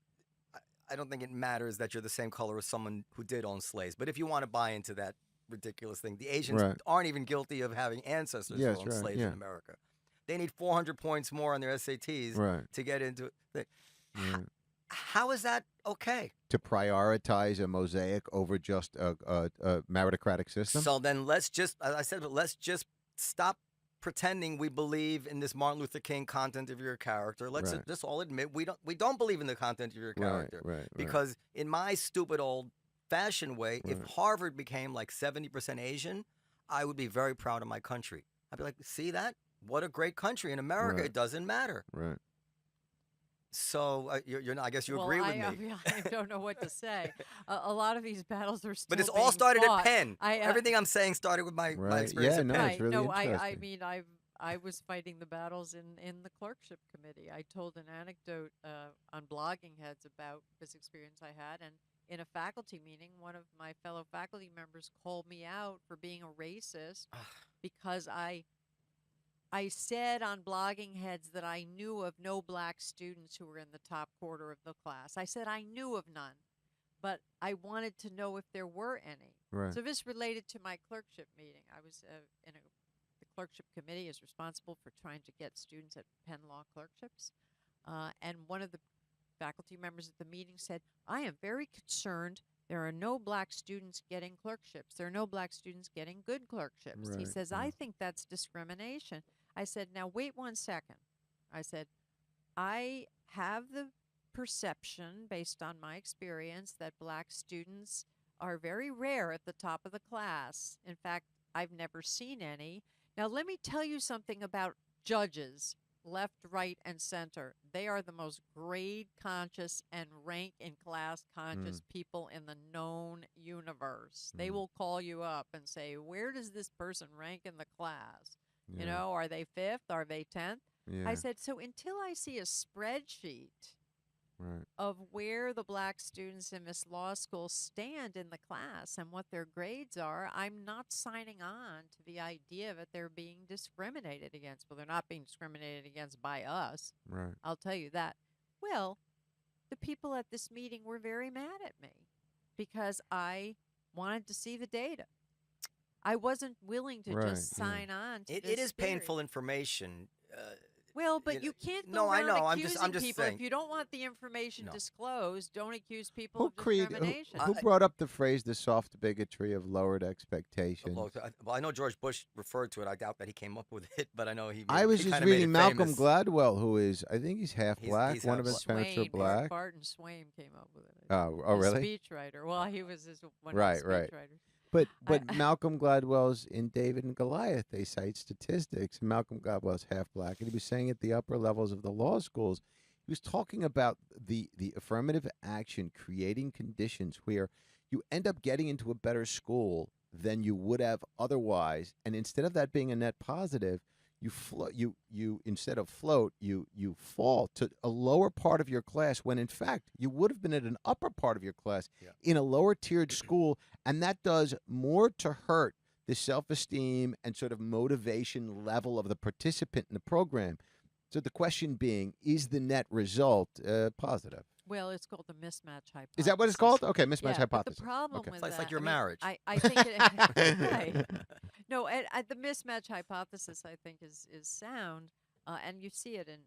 it matters that you're the same color as someone who did own slaves. But if you want to buy into that ridiculous thing, the Asians Right. aren't even guilty of having ancestors Yes, who owned right, slaves yeah. in America. They need 400 points more on their SATs Right. to get into it. Right. How is that okay? To prioritize a mosaic over just a meritocratic system? So then let's just, as I said, but let's just stop pretending we believe in this Martin Luther King content of your character. Let's Right. just all admit we don't believe in the content of your character. Right. Because in my stupid old-fashioned way, if Right. Harvard became like 70% Asian, I would be very proud of my country. I'd be like, see that? What a great country. In America, Right. it doesn't matter. Right. So I guess you well, agree with me. I don't know what to say. A lot of these battles are still But it's all being started fought. at Penn. I, Everything I'm saying started with my Right. experience Yeah, at no, Penn. it's really I interesting. mean, I was fighting the battles in the clerkship committee. I told an anecdote on Blogging Heads about this experience I had, and in a faculty meeting, one of my fellow faculty members called me out for being a racist because I said on Blogging Heads that I knew of no black students who were in the top quarter of the class. I said I knew of none, but I wanted to know if there were any. Right. So this related to my clerkship meeting. I was the clerkship committee is responsible for trying to get students at Penn Law clerkships. And one of the faculty members at the meeting said, I am very concerned there are no black students getting clerkships. There are no black students getting good clerkships. He Right, says, yeah. I think that's discrimination. I said, now wait 1 second. I said, I have the perception, based on my experience, that black students are very rare at the top of the class. In fact, I've never seen any. Now, let me tell you something about judges, left, right, and center. They are the most grade conscious and rank in class conscious people in the known universe. They will call you up and say, where does this person rank in the class? You Yeah. know, are they 5th? Are they 10th? Yeah. I said, so until I see a spreadsheet Right. of where the black students in this law school stand in the class and what their grades are, I'm not signing on to the idea that they're being discriminated against. Well, they're not being discriminated against by us. Right. I'll tell you that. Well, the people at this meeting were very mad at me because I wanted to see the data. I wasn't willing to Right, just yeah. sign on to It this is theory. painful information. Well, but you know, you can't go no, I around know. I'm accusing just people. saying. If you don't want the information No. disclosed, don't accuse people Who of created? discrimination. Who brought up the phrase "the soft bigotry of lowered expectations"? Well, I know George Bush referred to it. I doubt that he came up with it, but I know he. I was he just kinda made reading it Malcolm famous. Gladwell, who is, I think he's half He's- black. he's One half of his black. parents are Swaim, black. Barton Swaim came up with it. Oh, His really? Speechwriter. Well, he was one Right, of the right. speechwriters. But I- Malcolm Gladwell's in David and Goliath, they cite statistics. Malcolm Gladwell's half black, and he was saying at the upper levels of the law schools, he he was talking about the affirmative action creating conditions where you end up getting into a better school than you would have otherwise, and instead of that being a net positive, you float you instead of float you fall to a lower part of your class when in fact you would have been at an upper part of your class in a lower tiered school, and that does more to hurt the self-esteem and sort of motivation level of the participant in the program. So the question being, is the net result positive? Well, it's called the mismatch hypothesis. Is that what it's called? Okay, mismatch yeah, hypothesis. But the problem Okay. with So it's that, like your I mean, marriage. I think right. No, the mismatch hypothesis I think is sound, and you see it in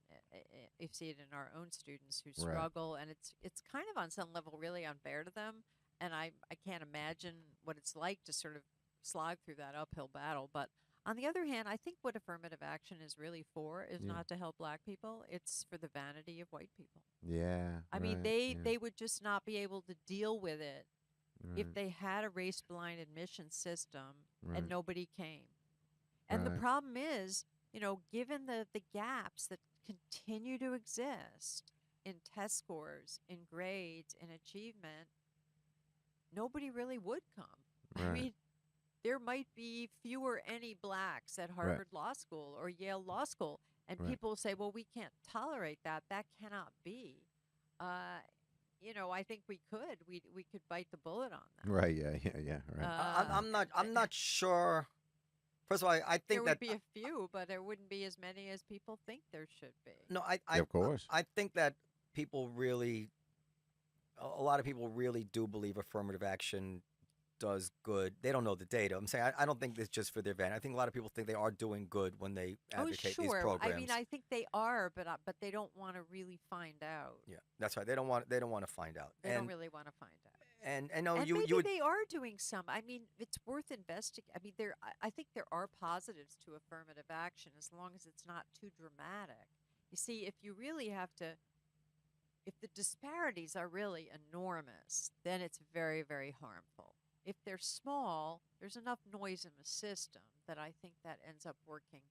our own students who Right. struggle, and it's kind of on some level really unfair to them, and I can't imagine what it's like to sort of slog through that uphill battle. But on the other hand, I think what affirmative action is really for is not to help black people; it's for the vanity of white people. Yeah. I mean, right, they would just not be able to deal with it if right, they had a race-blind admission system right, and nobody came. And the right. problem is, given the gaps that continue to exist in test scores, in grades, in achievement, nobody really would come. I Right. mean, there might be fewer any blacks at Harvard Law School or Yale Law School, and Right. people say, well, we can't tolerate that. That cannot be. I think we could. We could bite the bullet on that. Right. Yeah. Right. I'm not sure. First of all, I There think would that be a few, but there wouldn't be as many as people think there should be. no, Yeah, of course. I think that people really, a lot of people really do believe affirmative action does good. They don't know the data. I'm saying I don't think it's just for their advantage. I think a lot of people think they are doing good when they advocate these Sure. programs. I mean, I think they are, but they don't want to really find out. Yeah, that's right. They don't want to find out. They don't really want to find out. And no, And you maybe would. they are doing some. I mean, it's worth investigating. I mean, I think there are positives to affirmative action as long as it's not too dramatic. You see, if you really have to, if the disparities are really enormous, then it's very, very harmful. If they're small, there's enough noise in the system that I think that ends up working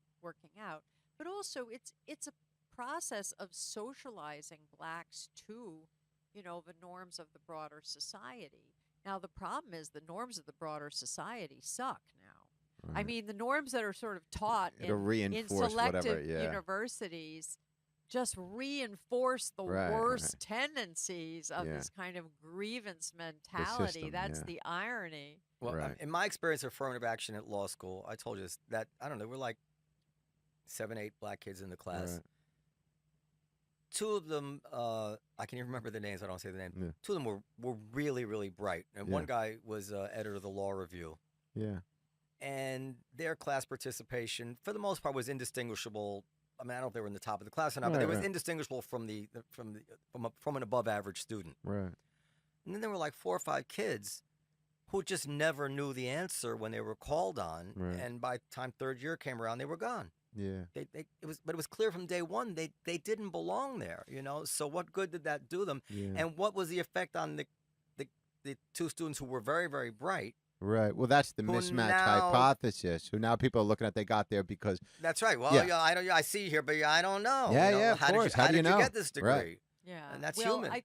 out. But also, it's a process of socializing blacks to the norms of the broader society. Now, the problem is the norms of the broader society suck now. I Right. mean, the norms that are sort of taught It'll in reinforce selective whatever. Yeah. universities just reinforce the Right, worst tendencies of Yeah. this kind of grievance mentality. system, That's yeah. the irony. Well, Right. in my experience of affirmative action at law school, I told you this, that I don't know, we're like 7, 8 black kids in the class. Right. 2 of them, I can even remember the names. I don't say the name. Yeah. 2 of them were really, really bright, and Yeah. one guy was editor of the Law Review. Yeah. And their class participation, for the most part, was indistinguishable. I mean, I don't know if they were in the top of the class or not, but Right, it was right. indistinguishable from an above average student. Right. And then there were like 4 or 5 kids who just never knew the answer when they were called on, Right. and by the time third year came around, they were gone. Yeah. But it was clear from day one they didn't belong there. So what good did that do them? Yeah. And what was the effect on the 2 students who were very, very bright? Right. Well, that's the Who mismatch now- hypothesis. Who now people are looking at they got there because That's right. Well, Yeah. I see you here, but I don't know. Yeah, yeah, of How did course. you, How how do you did you know? get this degree? Right. Yeah. And that's well, human. I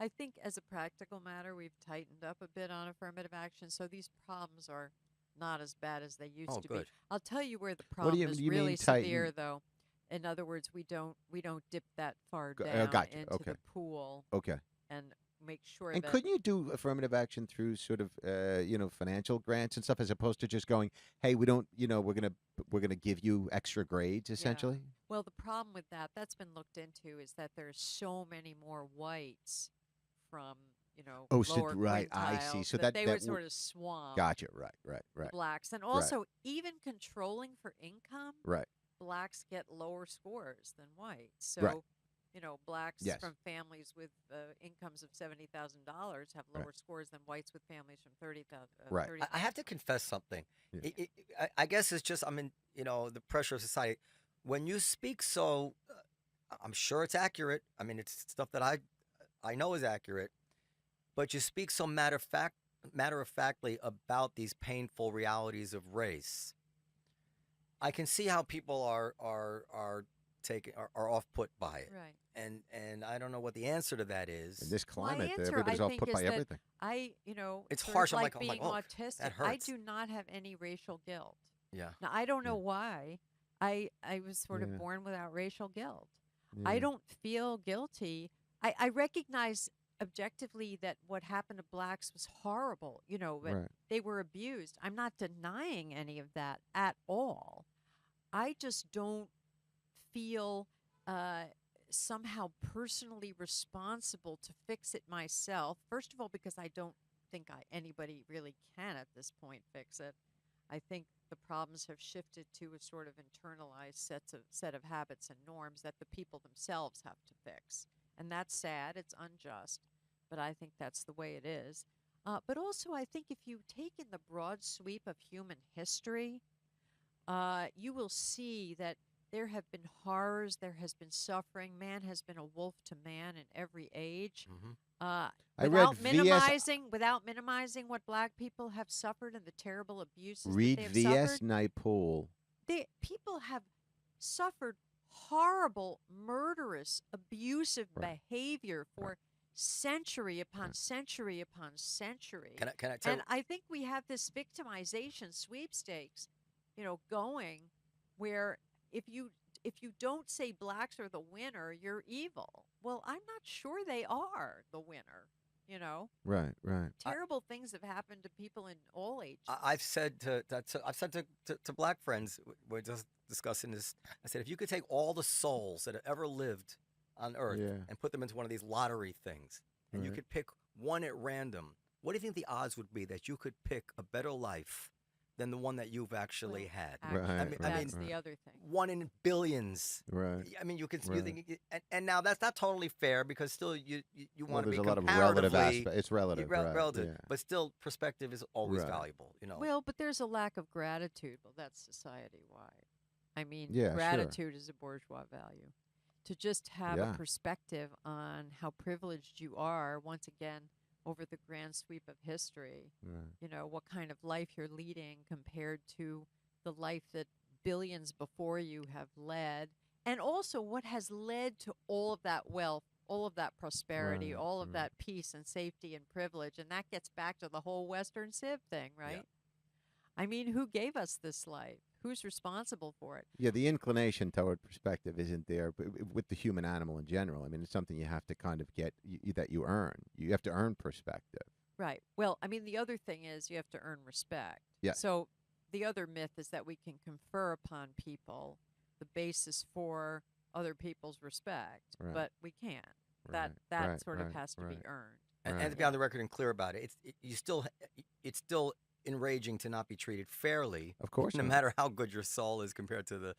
think as a practical matter, we've tightened up a bit on affirmative action, so these problems are not as bad as they used Oh, to good. be. I'll tell you where the What do problem you- is you mean really tighten? severe, though. In other words, we don't dip that far Go- down gotcha. into Okay. the pool okay. and make sure And that couldn't you do affirmative action through sort of financial grants and stuff as opposed to just going, hey, we don't, we're gonna give you extra grades essentially? well, the problem with that's been looked into is that there's so many more whites from Oh, so lower right, I see. quintiles So that that they that would w- sort of swamp Gotcha. Right. the blacks, and also even controlling for income. Right. Blacks get lower scores than whites. So, Right. Blacks Yes. from families with incomes of $70,000 have Right. lower scores than whites with families from 30,000. Right. I have to confess something. Yeah. I guess it's just the pressure of society. When you speak so, I'm sure it's accurate. I mean, it's stuff that I know is accurate, but you speak so matter of factly about these painful realities of race. I can see how people are taken are off put by it. Right. And I don't know what the answer to that is. In this climate, answer, everybody's I all think, put is by that everything. It's sort harsh. of I'm like like, being oh, autistic. that I hurts. do not have any racial guilt. Yeah. Now, I don't know Yeah. why. I was sort Yeah. of born without racial guilt. Yeah. I don't feel guilty. I recognize objectively that what happened to blacks was horrible, but Right. they were abused. I'm not denying any of that at all. I just don't feel somehow personally responsible to fix it myself. First of all, because I don't think anybody really can at this point fix it. I think the problems have shifted to a sort of internalized set of habits and norms that the people themselves have to fix. And that's sad. It's unjust. But I think that's the way it is. But also, I think if you take in the broad sweep of human history, you will see that there have been horrors, there has been suffering. Man has been a wolf to man in every age. Mm-hmm. I read Without minimizing what black people have suffered and the terrible abuses Read that they have V.S. suffered. Naipaul. People have suffered horrible, murderous, abusive behavior for century upon century upon century. Can I tell And I think we have this victimization sweepstakes, going where if you don't say blacks are the winner, you're evil. Well, I'm not sure they are the winner. Right. Terrible things have happened to people in all ages. I've said to black friends, we're just discussing this. I said, if you could take all the souls that have ever lived on Earth and put them into one of these lottery things, and you could pick one at random, what do you think the odds would be that you could pick a better life than the one that you've actually had? Actually, Right, that's the other thing. One in billions. Right. I mean, you can you think, and now that's not totally fair because still you want to be there's a lot of comparatively relative aspect. It's relative. Right. relative, Yeah. but still perspective is always Right. valuable. Well, but there's a lack of gratitude. Well, that's society-wide. I mean, Yeah, sure. gratitude is a bourgeois value. To just have Yeah. a perspective on how privileged you are, once again, over the grand sweep of history, Right. what kind of life you're leading compared to the life that billions before you have led, and also what has led to all of that wealth, all of that prosperity, Right, all of right. that peace and safety and privilege. And that gets back to the whole Western Civ thing, right? I mean, who gave us this life? Who's responsible for it? Yeah, the inclination toward perspective isn't there with the human animal in general. I mean, it's something you have to kind of get that you earn. You have to earn perspective. Right. Well, I mean, the other thing is you have to earn respect. Yeah. So the other myth is that we can confer upon people the basis for other people's respect, Right. but we can't. Right, That right, sort of right, has to right. be earned. And to be on the record and clear about it, it's still enraging to not be treated fairly. Of course no not. matter how good your soul is compared to the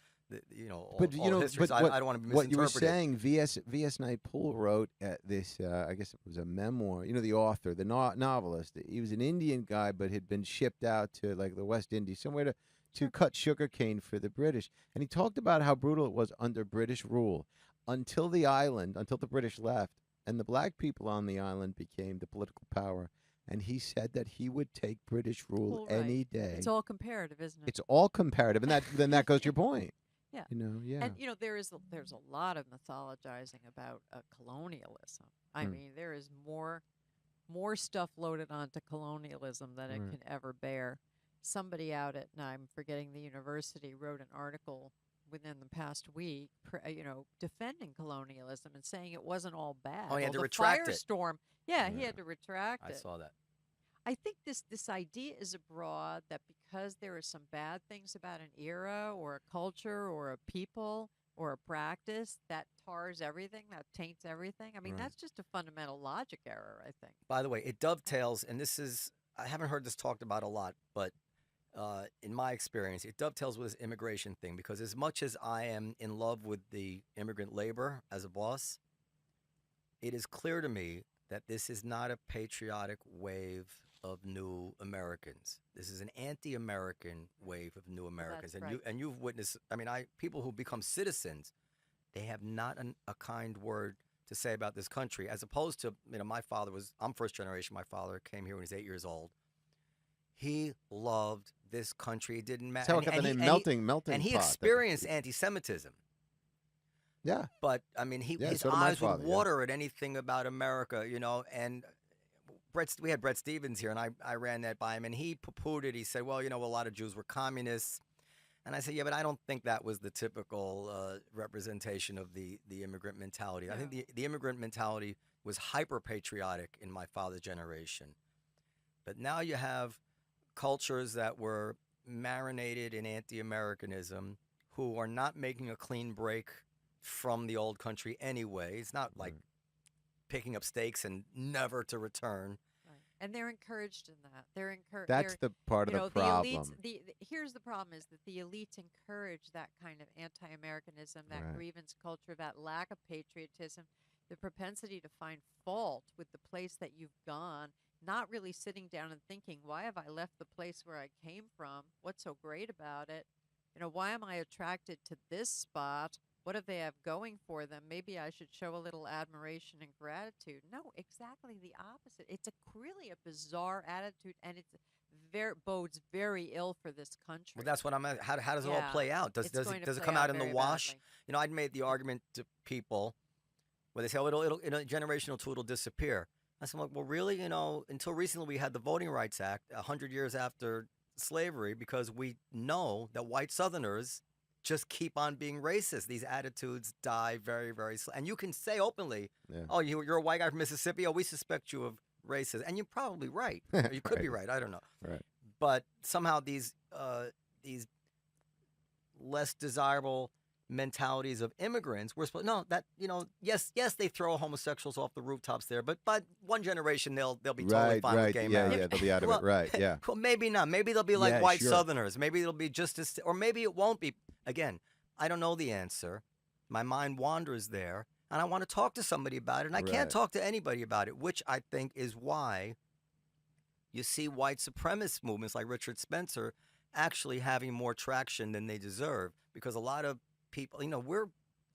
all, But all history. So I don't want to be what you were misinterpreted. saying, V.S. Naipaul wrote this. I guess it was a memoir. The author, the novelist. He was an Indian guy, but had been shipped out to like the West Indies, somewhere to cut sugarcane for the British. And he talked about how brutal it was under British rule until the British left, and the black people on the island became the political power. And he said that he would take British rule Well, right. any day. It's all comparative, isn't it? It's all comparative, and then that goes to your point. Yeah. Yeah. And there's a lot of mythologizing about colonialism. I mean, there is more stuff loaded onto colonialism than it Right. can ever bear. Somebody out at, now I'm forgetting the university, wrote an article within the past week, defending colonialism and saying it wasn't all bad. Oh, he had to the retract it. firestorm. Yeah, he Yeah. had to retract I it. saw that. I think this idea is abroad that because there are some bad things about an era or a culture or a people or a practice that tars everything, that taints everything. I mean, Right. that's just a fundamental logic error, I think. By the way, it dovetails, and I haven't heard this talked about a lot, but in my experience, it dovetails with this immigration thing because as much as I am in love with the immigrant labor as a boss, it is clear to me that this is not a patriotic wave of new Americans. This is an anti-American wave of new Americans. that's And right. you've witnessed, I mean, people who become citizens, they have not a kind word to say about this country, as opposed to, I'm first generation. My father came here when he was 8 years old. He loved this country. It didn't matter. That's how it got the name melting And he pot. experienced anti-Semitism. Yeah. But I mean, Yeah, his so did my eyes would father, yeah. water at anything about America, And we had Brett Stevens here, and I ran that by him, and he poo-pooed it. He said, well, a lot of Jews were communists. And I said, yeah, but I don't think that was the typical representation of the immigrant mentality. I think the immigrant mentality was hyper-patriotic in my father's generation. But now you have cultures that were marinated in anti-Americanism who are not making a clean break from the old country anyway. It's not like picking up stakes and never to return. Right. And they're encouraged in that. They're encouraged. That's the part of the problem. The elites. Here's the problem: is that the elites encourage that kind of anti-Americanism, that grievance culture, that lack of patriotism, the propensity to find fault with the place that you've gone. Not really sitting down and thinking, why have I left the place where I came from? What's so great about it? Why am I attracted to this spot? What do they have going for them? Maybe I should show a little admiration and gratitude. No, exactly the opposite. It's really a bizarre attitude, and it bodes very ill for this country. Well, that's what I'm at. How does it all play out? Does it come out in the wash? Badly. I'd made the argument to people where they say, oh, it'll in a generational two, it'll disappear. I said, well, really, until recently we had the Voting Rights Act 100 years after slavery, because we know that white Southerners just keep on being racist. These attitudes die very, very slow. And you can say openly, oh, you're a white guy from Mississippi. Oh, we suspect you of racism. And you're probably right. Or you could be right. I don't know. Right. But somehow these less desirable mentalities of immigrants, we're supposed yes, they throw homosexuals off the rooftops there, but by one generation they'll be totally fine with gay marriage. Yeah, they'll be out of it. Right. Yeah. Well, maybe not. Maybe they'll be like white Southerners. Maybe it'll be just as, or maybe it won't be. Again, I don't know the answer. My mind wanders there, and I want to talk to somebody about it, and I can't talk to anybody about it, which I think is why you see white supremacist movements like Richard Spencer actually having more traction than they deserve, because a lot of people, we're,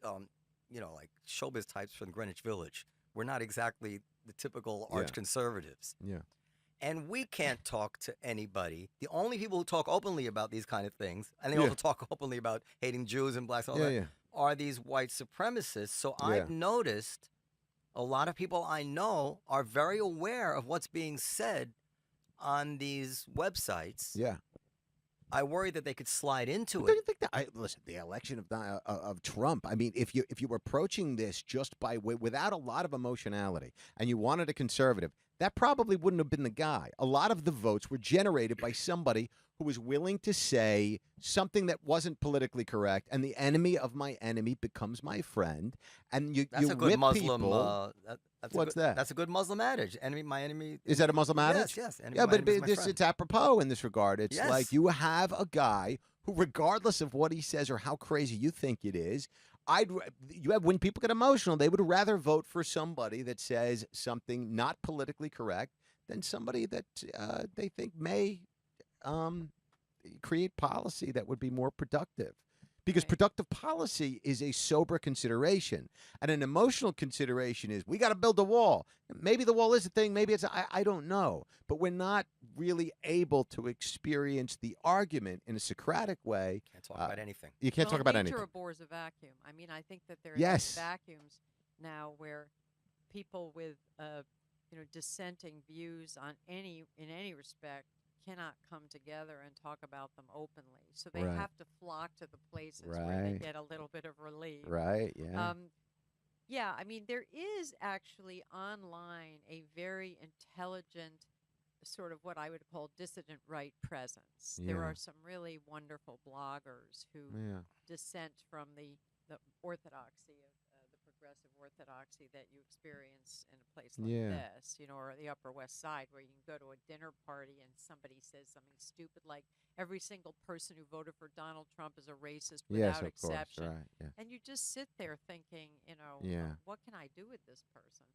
like showbiz types from Greenwich Village. We're not exactly the typical arch conservatives. Yeah. And we can't talk to anybody. The only people who talk openly about these kind of things, and they also talk openly about hating Jews and blacks and all that, are these white supremacists. So I've noticed a lot of people I know are very aware of what's being said on these websites. Yeah. I worry that they could slide into Don't it. you think that? Listen, the election of Trump. I mean, if you were approaching this just without a lot of emotionality, and you wanted a conservative, that probably wouldn't have been the guy. A lot of the votes were generated by somebody who was willing to say something that wasn't politically correct, and the enemy of my enemy becomes my friend. And That's you a good whip Muslim. people. What's that? That's a good Muslim adage. Enemy, my enemy. Is that a Muslim adage? Yes. Enemy, Yeah, my but enemy is my friend. it's apropos in this regard. It's Yes. like you have a guy who, regardless of what he says or how crazy you think it is, when people get emotional, they would rather vote for somebody that says something not politically correct than somebody that they think may create policy that would be more productive. Because productive policy is a sober consideration, and an emotional consideration is we got to build a wall. Maybe the wall is a thing. Maybe it's I don't know. But we're not really able to experience the argument in a Socratic way. Can't talk about anything. You can't talk about anything. Nature abhors a vacuum. I mean, I think that there are Yes. these vacuums now where people with dissenting views in any respect cannot come together and talk about them openly. So they Right. have to flock to the places where they get a little bit of relief. Right, yeah. Yeah, I mean, there is actually online a very intelligent sort of what I would call dissident right presence. There Yeah. are some really wonderful bloggers who Yeah. dissent from the orthodoxy of the progressive orthodoxy that you experience in a place like this, or the Upper West Side, where you can go to a dinner party and somebody says something stupid like every single person who voted for Donald Trump is a racist without exception. Right, yeah. And you just sit there thinking, Yeah. what can I do with this person?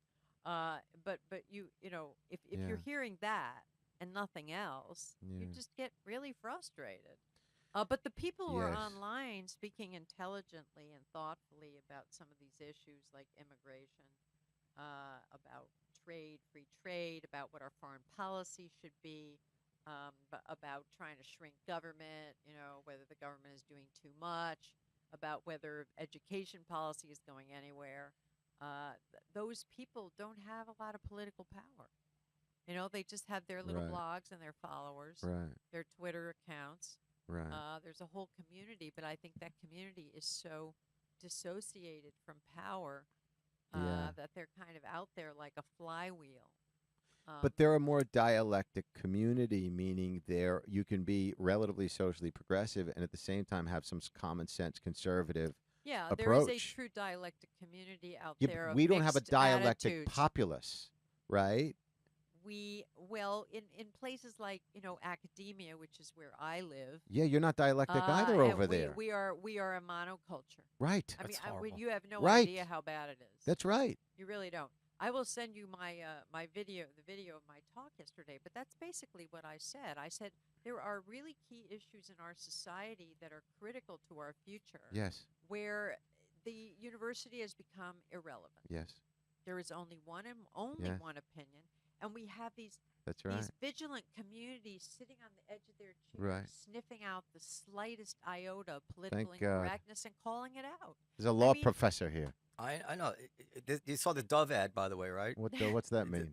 But if you're hearing that and nothing else, you just get really frustrated. But the people who are Yes. online speaking intelligently and thoughtfully about some of these issues like immigration, about trade, free trade, about what our foreign policy should be, about trying to shrink government, whether the government is doing too much, about whether education policy is going anywhere. Those people don't have a lot of political power. They just have their little Right. blogs and their followers, Right. their Twitter accounts. Right. There's a whole community, but I think that community is so dissociated from power Yeah. that they're kind of out there like a flywheel. But they're a more dialectic community, meaning you can be relatively socially progressive and at the same time have some common sense conservative Yeah, approach. there is a true dialectic community out Yeah, there. but Of we don't have a mixed dialectic attitudes. populace, right? In places like academia, which is where I live. Yeah, you're not dialectic either and over there. We are a monoculture. Right. That's I mean, horrible. you have no Right. idea how bad it is. That's right. You really don't. I will send you my video, the video of my talk yesterday. But that's basically what I said. I said there are really key issues in our society that are critical to our future, Yes. where the university has become irrelevant. Yes. There is only one Yeah. one opinion, and we have these That's right. these vigilant communities sitting on the edge of their chairs, Right. sniffing out the slightest iota of political Thank God. incorrectness and calling it out. There's a law mean- professor here. I know. You saw the Dove ad, by the way, right? What's that mean?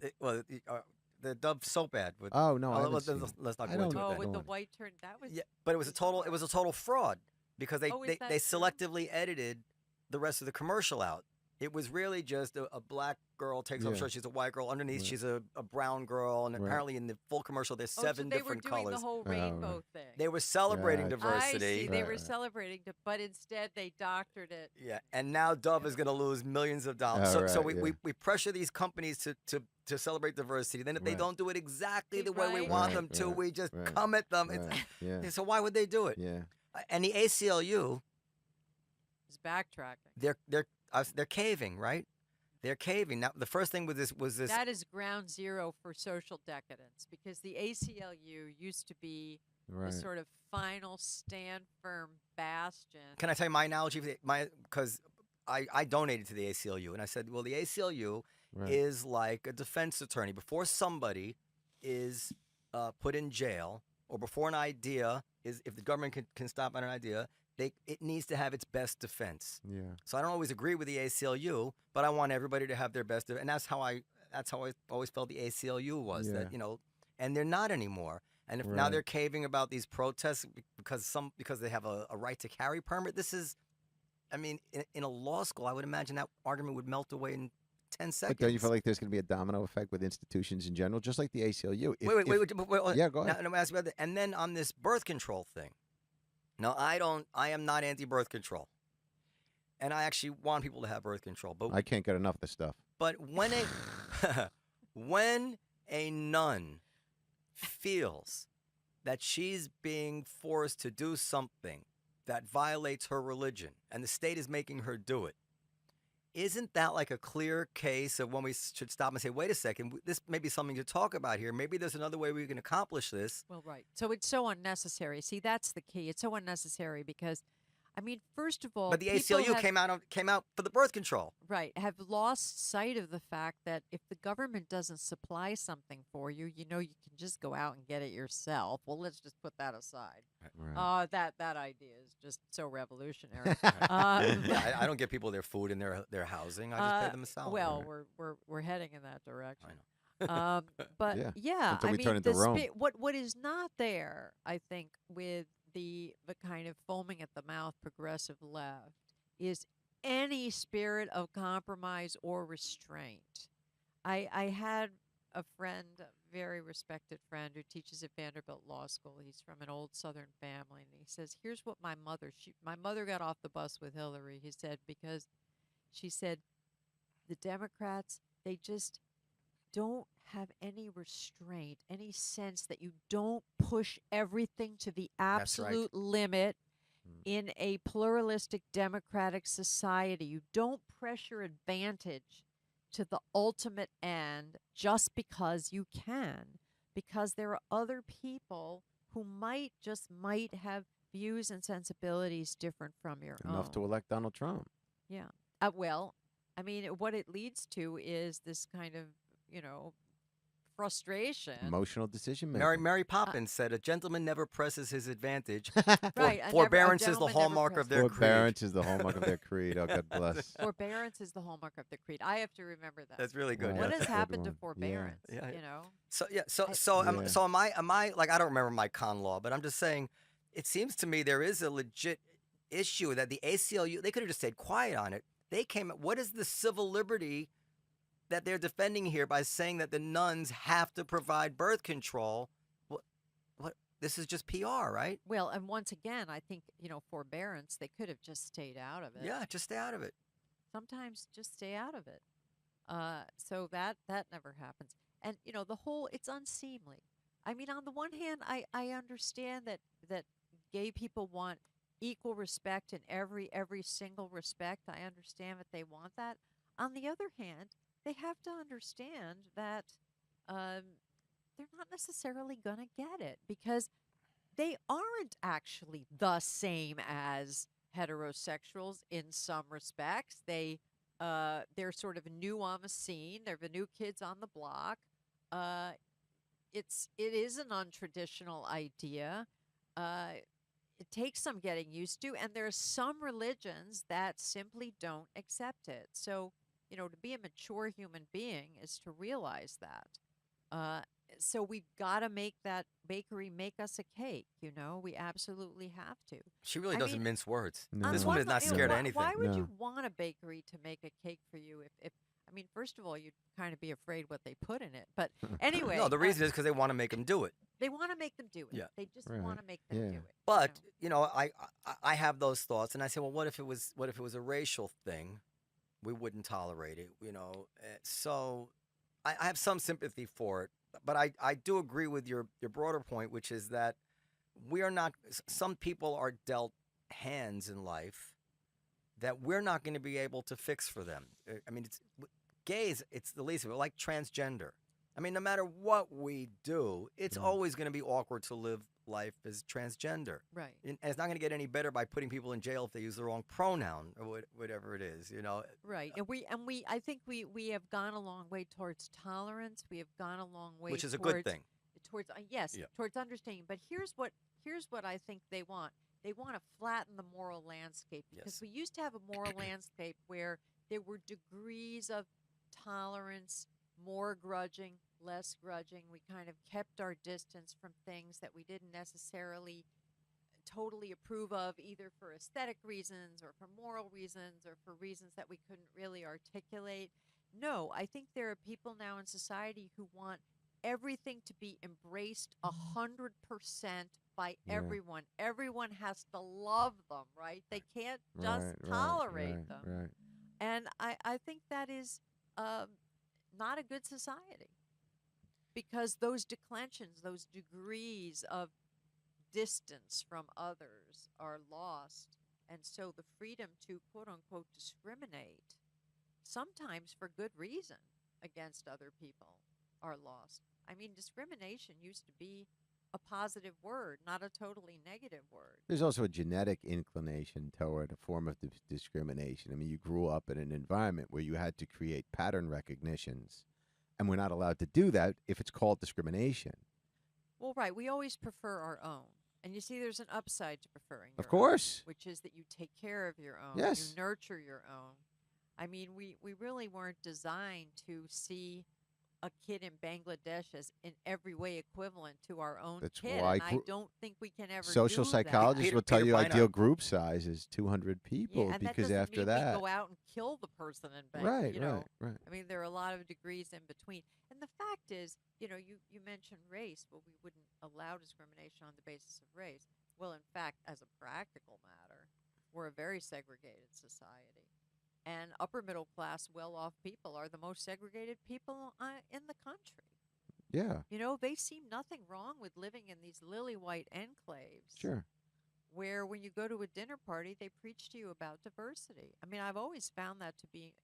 The Dove soap ad. With, Oh no, I haven't let's, seen let's- it. let's not I go into don't- it. Oh, then. with the Don't. white turn, that was Yeah, but it was a total fraud because they Oh, is they, that they true? selectively edited the rest of the commercial out. It was really just a black girl takes off Yeah. shirt. She's a white girl. Underneath, Right. she's a brown girl. And Right. apparently, in the full commercial, there's Oh, seven so they different were doing colors. the whole Oh, rainbow right. thing. They were celebrating Gotcha. diversity. I see. They Right, were right. celebrating, but instead they doctored it. Yeah, and now Dove is going to lose millions of dollars. Oh, So right, we pressure these companies to celebrate diversity. Then if they Right. don't do it exactly the way we Right. want Right, them to, right, we just right, come at them. It's- Right. Yeah. So why would they do it? Yeah. And the ACLU, It's backtracking. they're caving, right? They're caving. Now the first thing was this. That is ground zero for social decadence because the ACLU used to be Right. the sort of final stand firm bastion. Can I tell you my analogy? Because I donated to the ACLU, and I said, well, the ACLU Right. is like a defense attorney. Before somebody is put in jail, or before an idea if the government can stop an idea, it needs to have its best defense. Yeah. So I don't always agree with the ACLU, but I want everybody to have their best, and that's how I always felt the ACLU was. Yeah. That and they're not anymore. And if now Right. they're caving about these protests because they have a right to carry permit, this is, I mean, in a law school, I would imagine that argument would melt away in 10 seconds. But don't you feel like there's going to be a domino effect with institutions in general, just like the ACLU? Wait, Yeah, go ahead. Now, let me ask you about that. And then on this birth control thing. No, I am not anti-birth control. And I actually want people to have birth control. But I can't get enough of this stuff. But when a nun feels that she's being forced to do something that violates her religion and the state is making her do it, isn't that like a clear case of when we should stop and say, wait a second, this may be something to talk about here. Maybe there's another way we can accomplish this. Well, right. So it's so unnecessary. See, that's the key. It's so unnecessary because, I mean, first of all, But the people ACLU have- came out for the birth control. Right, have lost sight of the fact that if the government doesn't supply something for you, you can just go out and get it yourself. Well, let's just put that aside. Right. That idea is just so revolutionary. Yeah, I don't get people their food and their housing. I just pay them a salary. Well, we're heading in that direction. I know. But Yeah, yeah, until I we mean, turn into Rome. what is not there, I think, with the kind of foaming at the mouth progressive left is any spirit of compromise or restraint. I had a friend, a very respected friend, who teaches at Vanderbilt Law School. He's from an old Southern family, and he says, "Here's what my mother got off the bus with Hillary." He said because she said the Democrats, they just don't have any restraint, any sense that you don't push everything to the That's right. absolute limit in a pluralistic democratic society. You don't pressure advantage to the ultimate end just because you can, because there are other people who might have views and sensibilities different from your own. Enough to elect Donald Trump. Yeah. Well, I mean, what it leads to is this kind of, frustration. Emotional decision making. Mary Poppins said, "A gentleman never presses his advantage. Right. Forbearance is the gentleman never hallmark of their creed." Forbearance is the hallmark of their creed. Oh, God bless. Forbearance is the hallmark of the creed. I have to remember that. That's really good. Wow, What yeah. has that's a good happened to one. forbearance? Yeah. You know. So yeah, Yeah. so am I like, I don't remember my con law, but I'm just saying, it seems to me there is a legit issue that the ACLU, they could have just stayed quiet on it. They came. What is the civil liberty that they're defending here by saying that the nuns have to provide birth control? What? This is just PR, right? Well, and once again, I think forbearance. They could have just stayed out of it. Yeah, just stay out of it. Sometimes just stay out of it. So that never happens. And the whole, it's unseemly. I mean, on the one hand, I understand that gay people want equal respect in every single respect. I understand that they want that. On the other hand, they have to understand that they're not necessarily going to get it because they aren't actually the same as heterosexuals in some respects. They're sort of new on the scene. They're the new kids on the block. It is an untraditional idea. It takes some getting used to, and there are some religions that simply don't accept it. So, to be a mature human being is to realize that. So we've got to make that bakery make us a cake. We absolutely have to. She really I doesn't mean, mince words. No. This On woman one is not li- scared of why- anything. Why would No. you want a bakery to make a cake for you if I mean, first of all, you'd kind of be afraid what they put in it. But anyway, No, the reason is because they want to make them do it. they want to make them do it. Yeah. They just Right. want to make them Yeah. do it. But I have those thoughts, and I say, well, what if it was a racial thing? We wouldn't tolerate it, So I have some sympathy for it, but I do agree with your broader point, which is that we are not. Some people are dealt hands in life that we're not going to be able to fix for them. I mean, gays. It's the least of it. Like transgender. I mean, no matter what we do, it's always going to be awkward to live life as transgender. Right. And it's not going to get any better by putting people in jail if they use the wrong pronoun or whatever it is, Right. And I think we have gone a long way towards tolerance. We have gone a long way which is a towards, good thing. Towards yes, Yeah. towards understanding. But here's what I think they want. They want to flatten the moral landscape because Yes. we used to have a moral landscape where there were degrees of tolerance, more grudging, less grudging. We kind of kept our distance from things that we didn't necessarily totally approve of, either for aesthetic reasons or for moral reasons or for reasons that we couldn't really articulate. No, I think there are people now in society who want everything to be embraced 100% by Yeah. everyone. Everyone has to love them, right? They can't just Right, tolerate right, them. Right. And I think that is not a good society because those declensions, those degrees of distance from others are lost. And so the freedom to quote unquote discriminate, sometimes for good reason, against other people are lost. I mean, discrimination used to be a positive word, not a totally negative word. There's also a genetic inclination toward a form of discrimination. I mean, you grew up in an environment where you had to create pattern recognitions, and we're not allowed to do that if it's called discrimination. Well, right. We always prefer our own. And you see, there's an upside to preferring your Of course. own, which is that you take care of your own. Yes. You nurture your own. I mean, we really weren't designed to see a kid in Bangladesh as in every way equivalent to our own That's kid. why And I don't think we can ever Social do psychologists Peter- will tell Peter you Beinart. ideal group size is 200 that. people Yeah, and because that doesn't after mean that, we go out and kill the person in Bangladesh. right, you know. right. I mean, there are a lot of degrees in between. And the fact is, you mentioned race. Well, we wouldn't allow discrimination on the basis of race. Well, in fact, as a practical matter, we're a very segregated society. And upper middle class, well-off people are the most segregated people in the country. Yeah, They see nothing wrong with living in these lily-white enclaves. sure. Where when you go to a dinner party, they preach to you about diversity. I mean, I've always found that to be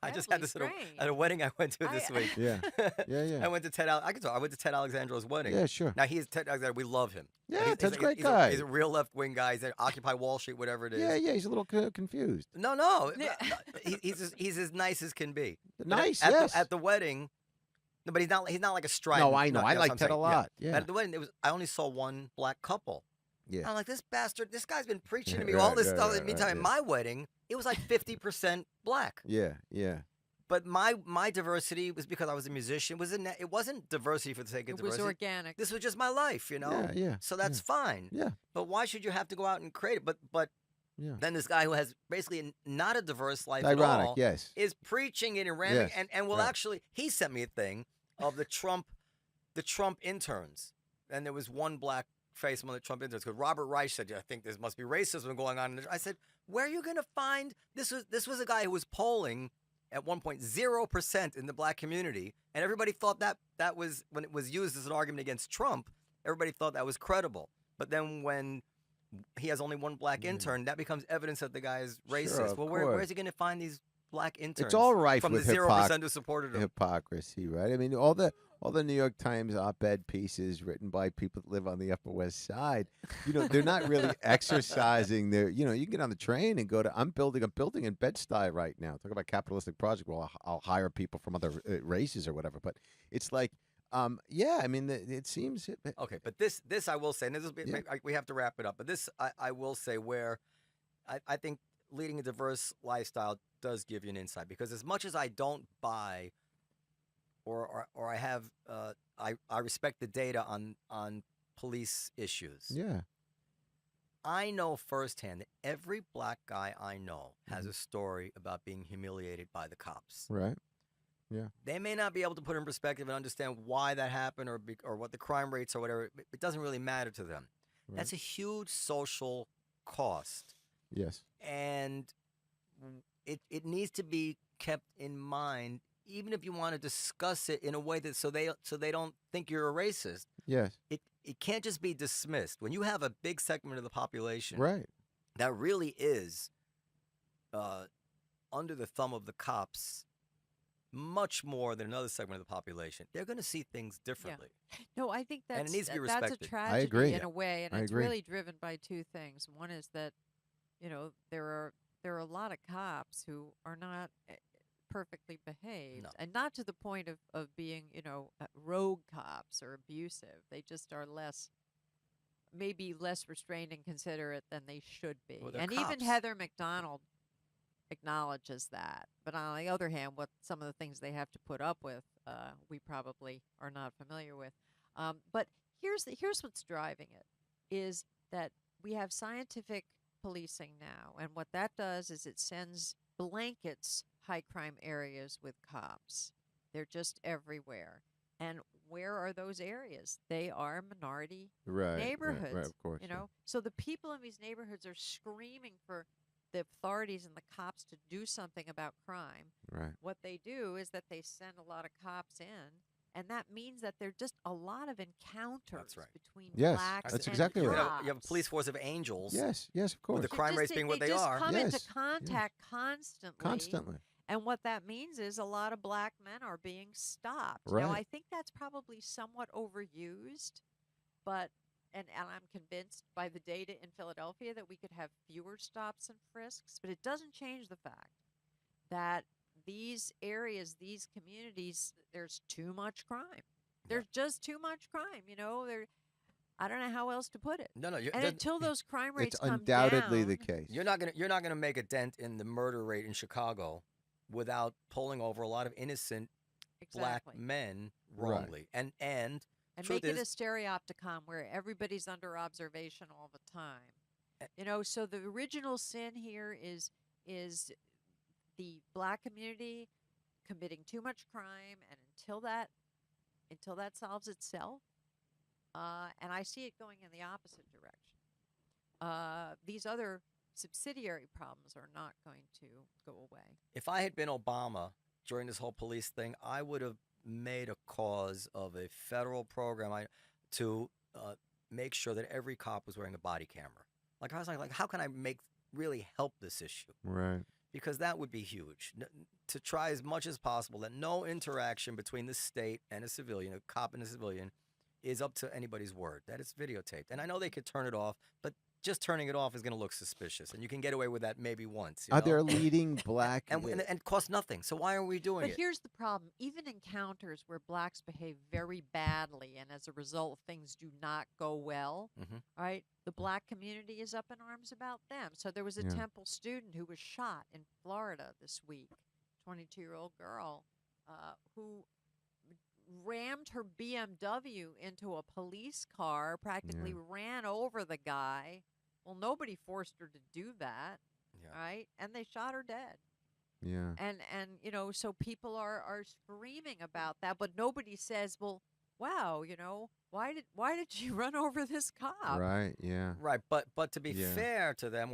I just had this strange. at a wedding I went to this week. Yeah, yeah. I went to I went to Ted Alexandro's wedding. Yeah, sure. Now he's Ted Alexandro. We love him. Yeah, Ted's a great he's guy. He's a real left wing guy. He's at Occupy Wall Street, whatever it is. Yeah, he's a little confused. No. Yeah. He's as nice as can be. But Nice, at yes. at the wedding, No, but he's not like a strident. No, I know. I that's what like I'm that a saying. lot. But Yeah. at the wedding, I only saw one black couple. Yeah. I'm like, this bastard, this guy's been preaching to me Right, all this right, stuff. right, In the meantime, right, at yeah. my wedding, it was like 50% black. Yeah. Yeah. But my diversity was because I was a musician. It wasn't diversity for the sake of It was diversity. organic. This was just my life, you know. Yeah. Yeah. So that's fine. Yeah. But why should you have to go out and create it? But Yeah. then this guy who has basically not a diverse life It's ironic. at all Yes. is preaching it and ramming, Yes, and will right. actually. He sent me a thing of the Trump interns, and there was one black face among the Trump interns because Robert Reich said, "I think there must be racism going on." I said, "Where are you going to find this? This was a guy who was polling at 1.0% in the black community, and everybody thought that was, when it was used as an argument against Trump, everybody thought that was credible. But then when he has only one black intern, that becomes evidence that the guy is racist. Sure, of well, course. where is he going to find these black interns? It's all right from with the 0% who supported him. hypocrisy, right? I mean, all the New York Times op-ed pieces written by people that live on the Upper West Side, they're not really exercising their. You can get on the train and go to. I'm building a building in Bed-Stuy right now. Talk about capitalistic project. Well, I'll hire people from other races or whatever. But it's like, yeah. I mean, it seems. Okay, but this I will say, and this is, Yeah. we have to wrap it up. But this I will say, where I think leading a diverse lifestyle does give you an insight, because as much as I don't buy, or I have, I respect the data on police issues. Yeah. I know firsthand that every black guy I know has a story about being humiliated by the cops. Right. They may not be able to put in perspective and understand why that happened, or what the crime rates or whatever. It doesn't really matter to them. Right. That's a huge social cost, Yes. and it needs to be kept in mind, even if you want to discuss it in a way that so they don't think you're a racist. Yes. It can't just be dismissed. When you have a big segment of the population Right. that really is under the thumb of the cops much more than another segment of the population, they're going to see things differently. No, I think And it that's needs to be that's a respected. tragedy agree. in a way, and I it's agree. really driven by two things. One is that, there are a lot of cops who are not perfectly behaved, No. and not to the point of being, rogue cops or abusive. They just are maybe less restrained and considerate than they should be. Well, they're And even cops. Heather McDonald acknowledges that. But on the other hand, what some of the things they have to put up with, we probably are not familiar with. But here's what's driving it, is that we have scientific policing now, and what that does is it blankets high crime areas with cops. They're just everywhere. And where are those areas? They are minority Right. neighborhoods. Right. Of course. So the people in these neighborhoods are screaming for the authorities and the cops to do something about crime. Right. What they do is that they send a lot of cops in, and that means that there are just a lot of encounters right. between Yes, blacks that's and exactly right. cops. You have a police force of angels. Yes. Yes. Of course. the crime rates being what they just are. come Yes, into contact constantly. Constantly. And what that means is a lot of black men are being stopped. Now, Right. I think that's probably somewhat overused, but and I'm convinced by the data in Philadelphia that we could have fewer stops and frisks, but it doesn't change the fact that these areas, these communities, there's too much crime. There's just too much crime. I don't know how else to put it. No, And until those crime rates It's come undoubtedly down, the case. you're not gonna make a dent in the murder rate in Chicago without pulling over a lot of innocent black exactly. men Right. wrongly. And And truth make it a is- stereopticon where everybody's under observation all the time. So the original sin here is the black community committing too much crime, and until that solves itself, and I see it going in the opposite direction. These other subsidiary problems are not going to go away. if I had been Obama during this whole police thing, I would have made a cause of a federal program to make sure that every cop was wearing a body camera. Like, I was like, how can I really help this issue? Right. Because that would be huge. To try as much as possible that no interaction between the state and a civilian, a cop and a civilian, is up to anybody's word, that it's videotaped. And I know they could turn it off, but just turning it off is going to look suspicious, and you can get away with that maybe once. You Are know? there leading black? and it costs nothing. So why are we doing But it? here's the problem. Even encounters where blacks behave very badly and as a result things do not go well, Mhm. right? The black community is up in arms about them. So there was a Yeah. Temple student who was shot in Florida this week, 22-year-old girl, who rammed her BMW into a police car, practically ran over the guy. Well, nobody forced her to do that, Yeah. right? And they shot her dead. Yeah. And so people are screaming about that, but nobody says, well, wow, why did you run over this cop? Right. Yeah. Right, but to be Yeah. fair to them,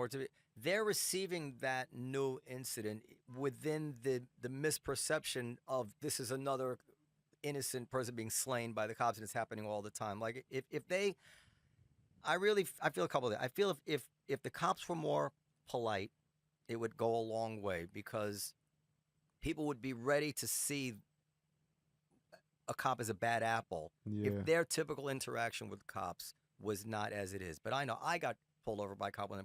they're receiving that new incident within the misperception of this is another innocent person being slain by the cops, and it's happening all the time. Like if they, I feel a couple of things. I feel if the cops were more polite, it would go a long way, because people would be ready to see a cop as a bad apple Yeah. if their typical interaction with cops was not as it is. But I know I got pulled over by a cop when I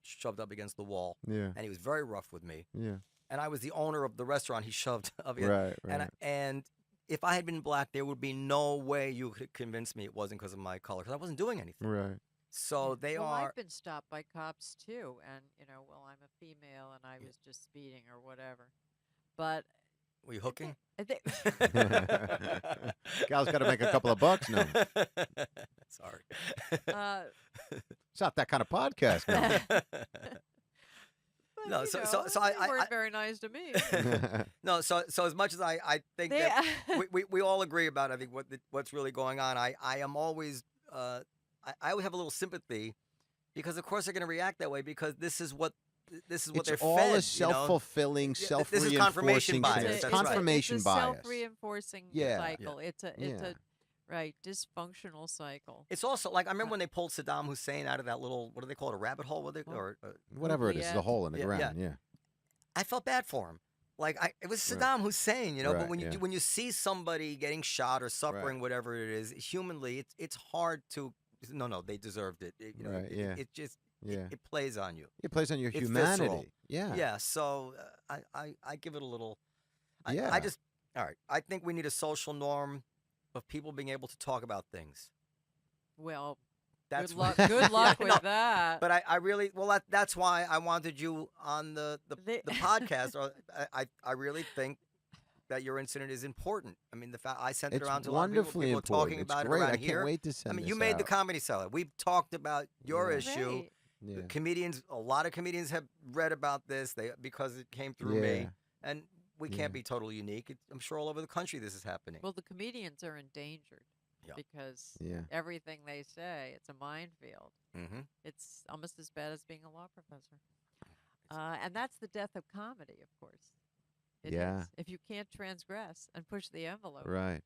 shoved up against the wall, Yeah. and he was very rough with me. Yeah. And I was the owner of the restaurant he shoved up against. Right. Right. And if I had been black, there would be no way you could convince me it wasn't because of my color, because I wasn't doing anything. Right. So they well, are. I've been stopped by cops too, and I'm a female and I was just speeding or whatever. But Were you hooking? Gal's got to make a couple of bucks now. Sorry. It's not that kind of podcast now. but, No, you so- know, so- so they I- weren't very nice to me. No, so as much as I think They- that we all agree about, I think what's really going on. I am always I would have a little sympathy, because of course they're going to react that way, because this is what It's they're all fed. a self-fulfilling, This is self-reinforcing confirmation bias, thing. that's It's right. confirmation it's a bias. self-reinforcing Yeah. cycle. It's a Yeah. right dysfunctional cycle. It's also like I remember when they pulled Saddam Hussein out of that little, what do they call it, a rabbit hole? Whatever it is, the Oubliette. hole in the Yeah, ground. Yeah. I felt bad for him. Like it was Right. Saddam Hussein, but Right, when yeah. when you see somebody getting shot or suffering, whatever it is, humanly, it's hard to. No, they deserved it. Right, yeah. It just Yeah. it plays on you. It plays on your It's humanity. visceral. Yeah. Yeah. So I give it a little. Yeah. I just all right. I think we need a social norm of people being able to talk about things. Well, That's good luck. what- Good luck Yeah, with no, that. But I really that's why I wanted you on the podcast. Or I really think that your incident is important. I mean, the fact I sent it It's around to a lot of people. wonderfully People are important. talking It's about great. it around I can't here. wait to send I mean, this you made the out. Comedy Cellar. We've talked about your Yeah. issue. Right. Yeah. Comedians, a lot of comedians have read about this. Because it came through me, Yeah. and we Yeah. can't be totally unique. I'm sure all over the country this is happening. Well, the comedians are endangered Yeah. because Yeah. everything they say, it's a minefield. Mm-hmm. It's almost as bad as being a law professor. And that's the death of comedy, of course. It Yeah. is. If you can't transgress and push the envelope, Right.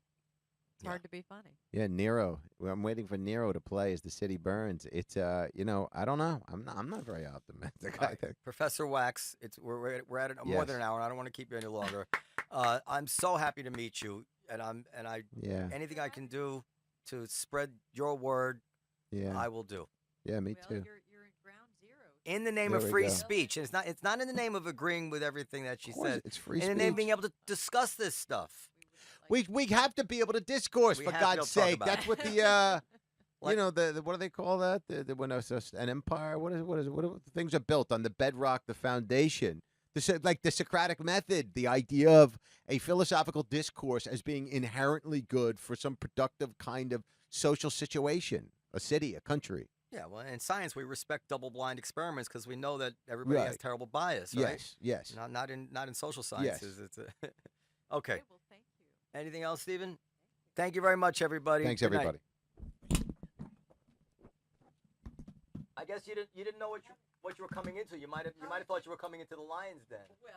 it's hard to be funny. Yeah, Nero. Well, I'm waiting for Nero to play as the city burns. It's I don't know. I'm not very optimistic. All right. Professor Wax, we're at it more Yes. than an hour, and I don't want to keep you any longer. I'm so happy to meet you, and Yeah. anything I can do to spread your word, Yeah. I will do. Yeah, me well, too. you're at ground zero. In the name There of we free go. speech, and it's not in the name of agreeing with everything that she Of course, said. it's free In the speech. name of being able to discuss this stuff. We have to be able to discourse, We for have to be able God's to talk sake. about That's it. what the Like- the what do they call that? The when an empire. What things are built on the bedrock, the foundation. Like the Socratic method, the idea of a philosophical discourse as being inherently good for some productive kind of social situation, a city, a country. Yeah, well, in science, we respect double-blind experiments because we know that everybody has Right. terrible bias, right? Yes. Not in social sciences. It's okay. Well, thank you. Anything else, Stephen? Thank you very much, everybody. Thanks, Good night. everybody. I guess you didn't know what you were coming into. You might have thought you were coming into the Lions Den. Well,